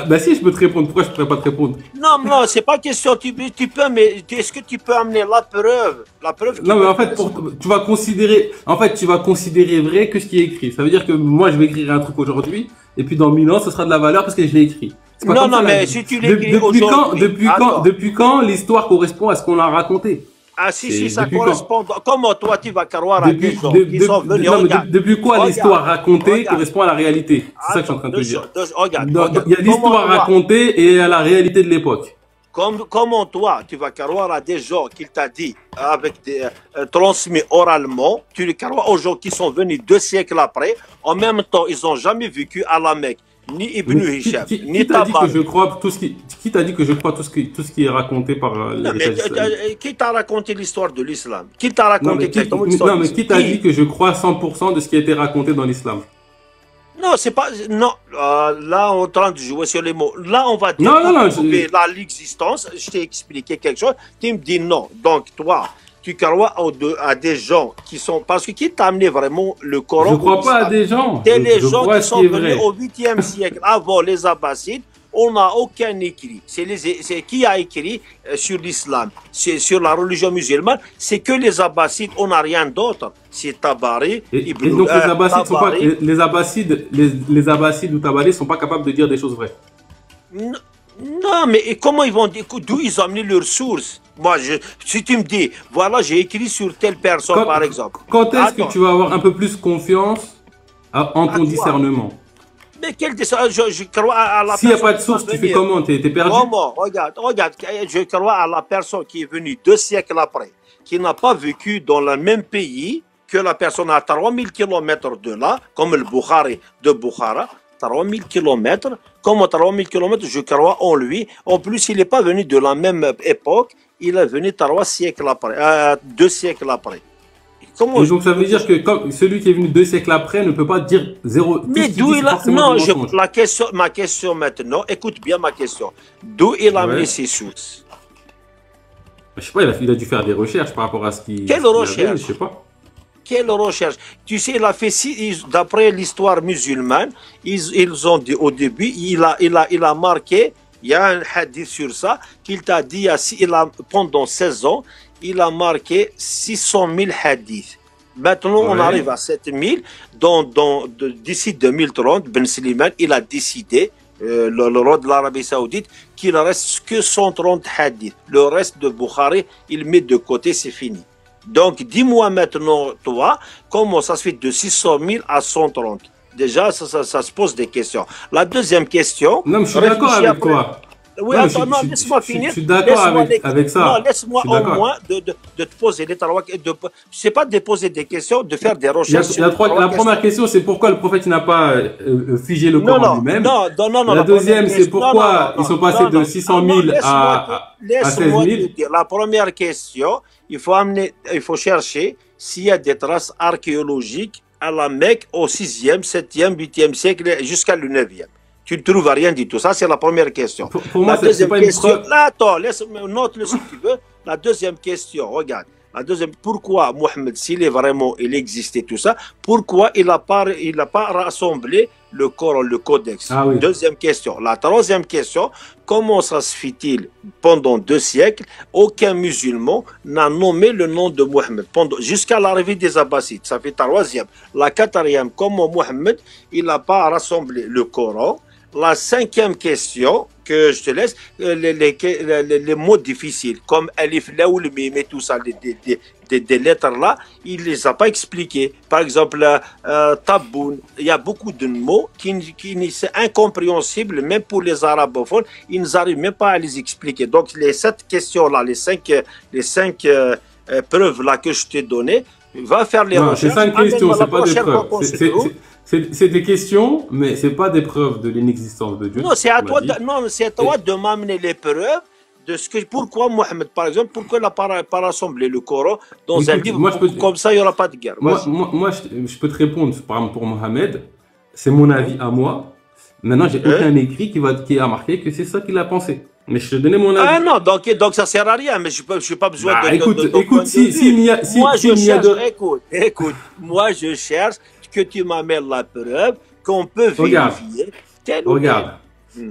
Bah si, je peux te répondre. Pourquoi je ne pourrais pas te répondre? Non, c'est pas question. Tu peux, mais est-ce que tu peux amener la preuve? Non, mais en fait, tu vas considérer vrai que ce qui est écrit. Ça veut dire que moi, je vais écrire un truc aujourd'hui, et puis dans 1000 ans, ce sera de la valeur parce que je l'ai écrit. Non, mais si tu l'écris aujourd'hui... Depuis quand l'histoire correspond à ce qu'on a raconté? Ah si, ça correspond. Comment toi, tu vas croire à des gens qui sont venus... Depuis quoi l'histoire racontée correspond à la réalité? C'est ça que je suis en train de te dire. Il y a l'histoire racontée et à la réalité de l'époque. Comment toi, tu vas croire à des gens qu'il t'a dit, transmis oralement, tu les crois aux gens qui sont venus 2 siècles après, en même temps, ils n'ont jamais vécu à la Mecque, ni Ibn Hisham, ni Tabari. Qui t'a dit que je crois tout ce qui est raconté par les qui t'a raconté l'histoire de l'islam? Qui t'a raconté l'histoire de l'islam? Non, mais qui t'a dit que je crois 100% de ce qui a été raconté dans l'islam? Non, c'est pas... Non, là, on est en train de jouer sur les mots. Là, on va dire l'existence. Je t'ai expliqué quelque chose. Tu me dis non. Donc, toi, tu crois à des gens qui sont... Parce que qui t'a amené vraiment le Coran? Je ne crois pas à des gens. C'est les gens qui sont venus au 8e siècle, avant les Abbassides. On n'a aucun écrit. C'est qui a écrit sur l'islam, sur la religion musulmane? C'est que les Abbassides, on n'a rien d'autre. C'est Tabari, Ibn donc les Abbassides sont pas, les Abbassides ou Tabari ne sont pas capables de dire des choses vraies. Non, mais comment ils vont dire? D'où ils ont amené leurs sources? Moi, si tu me dis, voilà, j'ai écrit sur telle personne, par exemple. Quand est-ce que tu vas avoir un peu plus confiance en ton discernement? Mais quel je crois à la personne. S'il n'y a pas de source, tu fais comment? T'es perdu? Comment? Regarde, je crois à la personne qui est venue 2 siècles après, qui n'a pas vécu dans le même pays que la personne à 3000 km de là, comme le Bukhari de Bukhara, 3000 km. Comme à 3000 km, je crois en lui. En plus, il n'est pas venu de la même époque, il est venu 2 siècles après. Et donc ça veut dire que celui qui est venu 2 siècles après ne peut pas dire zéro. Mais d'où il a... Non, ma question maintenant, écoute bien ma question. D'où il a mis ses sources? Je sais pas, il a dû faire des recherches par rapport à ce qui... Quelle recherche? Je sais pas. Quelle recherche? Tu sais, il a fait d'après l'histoire musulmane, ils ont dit au début, il a marqué, il y a un hadith sur ça, qu'il t'a dit, pendant 16 ans, il a marqué 600 000 hadiths. Maintenant, on arrive à 7 000. D'ici 2030, Ben Slimane, il a décidé, le roi de l'Arabie Saoudite, qu'il ne reste que 130 hadiths. Le reste de Bukhari, il met de côté, c'est fini. Donc, dis-moi maintenant, toi, comment ça se fait de 600 000 à 130? Déjà, ça se pose des questions. La deuxième question... Non, mais je suis d'accord avec toi. Oui, attends, non, laisse-moi finir. Je suis d'accord avec ça. Non, laisse-moi au moins de te poser les trois questions. C'est pas de poser des questions, de faire des recherches. La première question, c'est pourquoi le prophète n'a pas figé le Coran lui-même. Non. La deuxième, c'est pourquoi ils sont passés de 600 000 à 16 000. La première question, il faut chercher s'il y a des traces archéologiques à la Mecque au 6e, 7e, 8e siècle jusqu'à le 9e. Tu ne trouves rien du tout. Ça, c'est la première question. Pour moi, c'est pas une preuve. Là, attends, note-le si tu veux. La deuxième question, regarde. Pourquoi Mohammed, il existait tout ça, pourquoi il n'a pas rassemblé le Coran, le Codex? Oui. Deuxième question. La troisième question, comment ça se fait-il, pendant 2 siècles, aucun musulman n'a nommé le nom de Mohammed, jusqu'à l'arrivée des Abbassides? Ça fait 3e. La 4e, comment Mohammed, il n'a pas rassemblé le Coran? La 5e question, que je te laisse, les mots difficiles, comme Alif, Laoul, Mim et tout ça, des lettres là, il ne les a pas expliqués. Par exemple, Taboun, il y a beaucoup de mots qui sont incompréhensibles, même pour les arabophones, ils n'arrivent même pas à les expliquer. Donc, les 7 questions-là, les 5 preuves là que je t'ai données, va faire les recherches. C'est 5 questions, c'est pas des preuves. c'est des questions, mais c'est pas des preuves de l'inexistence de Dieu. Non, c'est à toi de m'amener les preuves de ce que, pourquoi Mohamed, par exemple, pourquoi il n'a pas rassemblé le Coran dans un livre, comme ça il n'y aura pas de guerre. Moi, je peux te répondre, par exemple, pour Mohamed, c'est mon avis à moi. Maintenant, j'ai aucun écrit qui a marqué que c'est ça qu'il a pensé. Mais je te donnais mon avis. Ah non, donc ça sert à rien, mais je n'ai pas besoin de... Écoute, s'il y a... Écoute, moi je cherche que tu m'amènes la preuve qu'on peut vérifier.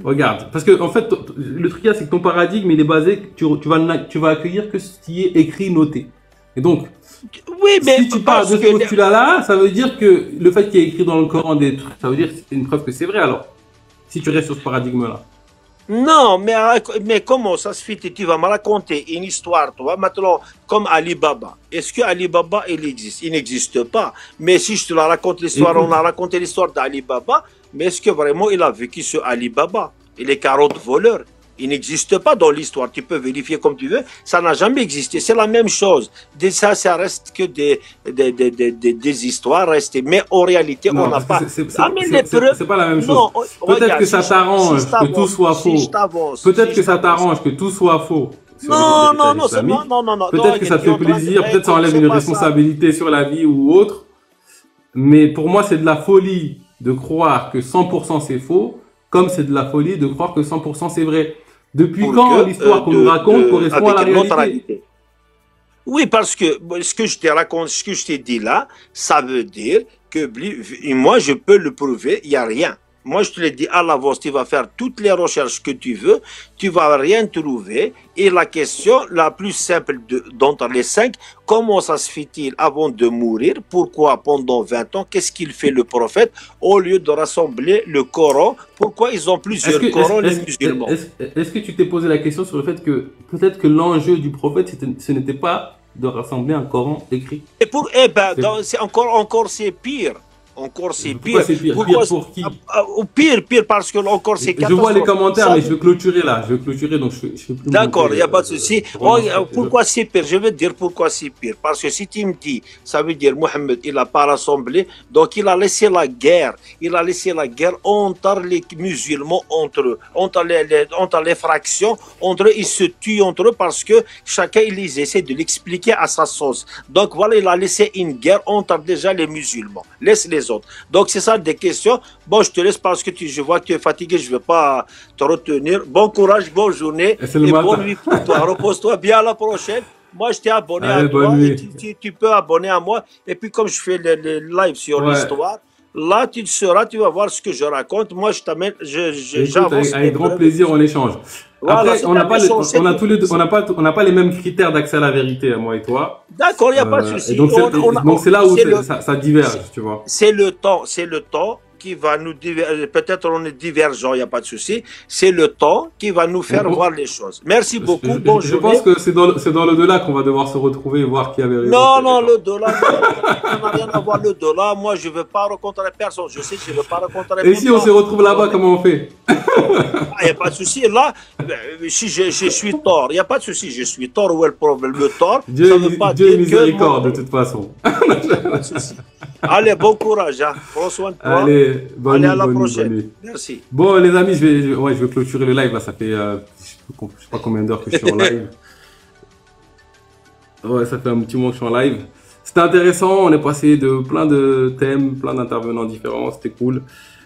Regarde, parce que en fait, le truc là, c'est que ton paradigme, il est basé, tu vas accueillir que ce qui est écrit, noté. Et donc, oui, mais si tu parles de ce postulat-là, ça veut dire que le fait qu'il y ait écrit dans le Coran des trucs, ça veut dire que c'est une preuve que c'est vrai alors. Si tu restes sur ce paradigme-là. Non, mais comment ça se fait? Tu vas me raconter une histoire, toi, maintenant, comme Ali Baba. Est-ce que Ali Baba, il existe? Il n'existe pas. Mais si je te la raconte l'histoire, on a raconté l'histoire d'Ali Baba, mais est-ce que vraiment il a vécu ce Ali Baba? Et les 40 voleurs, il n'existe pas dans l'histoire. Tu peux vérifier comme tu veux. Ça n'a jamais existé. C'est la même chose. Ça reste que des histoires restées. Mais en réalité, on n'a pas. C'est pas la même chose. Peut-être que ça t'arrange que tout soit faux. Peut-être que ça t'arrange que tout soit faux. Non. Peut-être que ça te fait plaisir. Peut-être que ça enlève une responsabilité sur la vie ou autre. Mais pour moi, c'est de la folie de croire que 100% c'est faux, comme c'est de la folie de croire que 100% c'est vrai. Depuis quand l'histoire qu'on nous raconte correspond à la réalité? Oui, parce que ce que je te raconte, ce que je t'ai dit là, ça veut dire que moi, je peux le prouver, il n'y a rien. Moi, je te l'ai dit à l'avance, tu vas faire toutes les recherches que tu veux, tu vas rien trouver. Et la question la plus simple d'entre les 5, comment ça se fait-il avant de mourir? Pourquoi pendant 20 ans? Qu'est-ce qu'il fait le prophète au lieu de rassembler le Coran? Pourquoi ils ont plusieurs Corans, les musulmans? Est-ce que tu t'es posé la question sur le fait que peut-être que l'enjeu du prophète, ce n'était pas de rassembler un Coran écrit? C'est encore c'est pire. Encore c'est pire. Pourquoi pour qui? Pire parce que encore c'est 14. Je vois les commentaires, mais je vais clôturer là. Je vais clôturer, donc je fais plus. D'accord, il n'y a pas de souci. Pourquoi c'est pire? Je vais te dire pourquoi c'est pire. Parce que si tu me dis, ça veut dire Mohamed, il n'a pas rassemblé, donc il a laissé la guerre. Il a laissé la guerre entre les musulmans, entre eux, entre les fractions, entre eux, ils se tuent entre eux parce que chacun, il essaie de l'expliquer à sa sauce. Donc voilà, il a laissé une guerre entre déjà les musulmans. Laisse les autres. Donc c'est ça des questions. Bon, je te laisse parce que je vois que tu es fatigué, je ne vais pas te retenir. Bon courage, bonne journée et bonne nuit pour toi. Repose-toi bien, à la prochaine. Moi, je t'ai abonné à toi. Et tu peux abonner à moi. Et puis comme je fais les lives sur l'histoire, là tu vas voir ce que je raconte. Moi, je t'amène, j'avance. Avec grand plaisir, on échange. Après, voilà, on n'a pas les mêmes critères d'accès à la vérité, moi et toi. D'accord, il n'y a pas de souci. Donc c'est là où ça diverge, tu vois. C'est le temps qui va nous diverger. Peut-être on est divergents, il n'y a pas de souci. C'est le temps qui va nous faire voir les choses. Merci beaucoup. Je pense que c'est dans l'au-delà qu'on va devoir se retrouver et voir qui avait raison. Non, l'au-delà, ça n'a rien à voir l'au-delà. Moi, je ne veux pas rencontrer personne. Je sais que je ne veux pas rencontrer personne. Et si on se retrouve là-bas, comment on fait? Il n'y a pas de souci. Là, si je suis tort, il n'y a pas de souci. Je suis tort. Où est le problème? Le tort, Dieu est miséricorde, de toute façon. Pas de souci. Allez, bon courage. Hein. Prends soin de toi. Allez, à la prochaine. Merci. Bon, les amis, je vais clôturer le live. Là, ça fait, je sais pas combien d'heures que je suis en live. Ouais, ça fait un petit moment que je suis en live. C'était intéressant. On est passé de plein de thèmes, plein d'intervenants différents. C'était cool.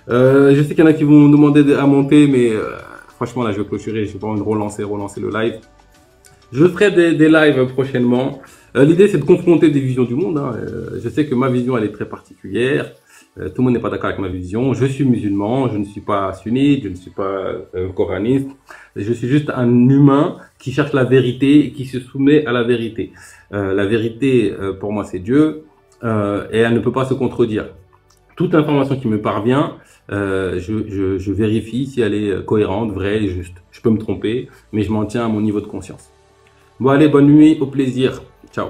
Je sais qu'il y en a qui vont me demander à monter, mais franchement, là, je vais clôturer. Je vais pas envie de relancer le live. Je ferai des lives prochainement. L'idée, c'est de confronter des visions du monde. Hein. Je sais que ma vision, elle est très particulière. Tout le monde n'est pas d'accord avec ma vision. Je suis musulman, je ne suis pas sunnite, je ne suis pas coraniste. Je suis juste un humain qui cherche la vérité et qui se soumet à la vérité. La vérité, pour moi, c'est Dieu et elle ne peut pas se contredire. Toute information qui me parvient, je vérifie si elle est cohérente, vraie et juste. Je peux me tromper, mais je m'en tiens à mon niveau de conscience. Bon, allez, bonne nuit, au plaisir. Ciao.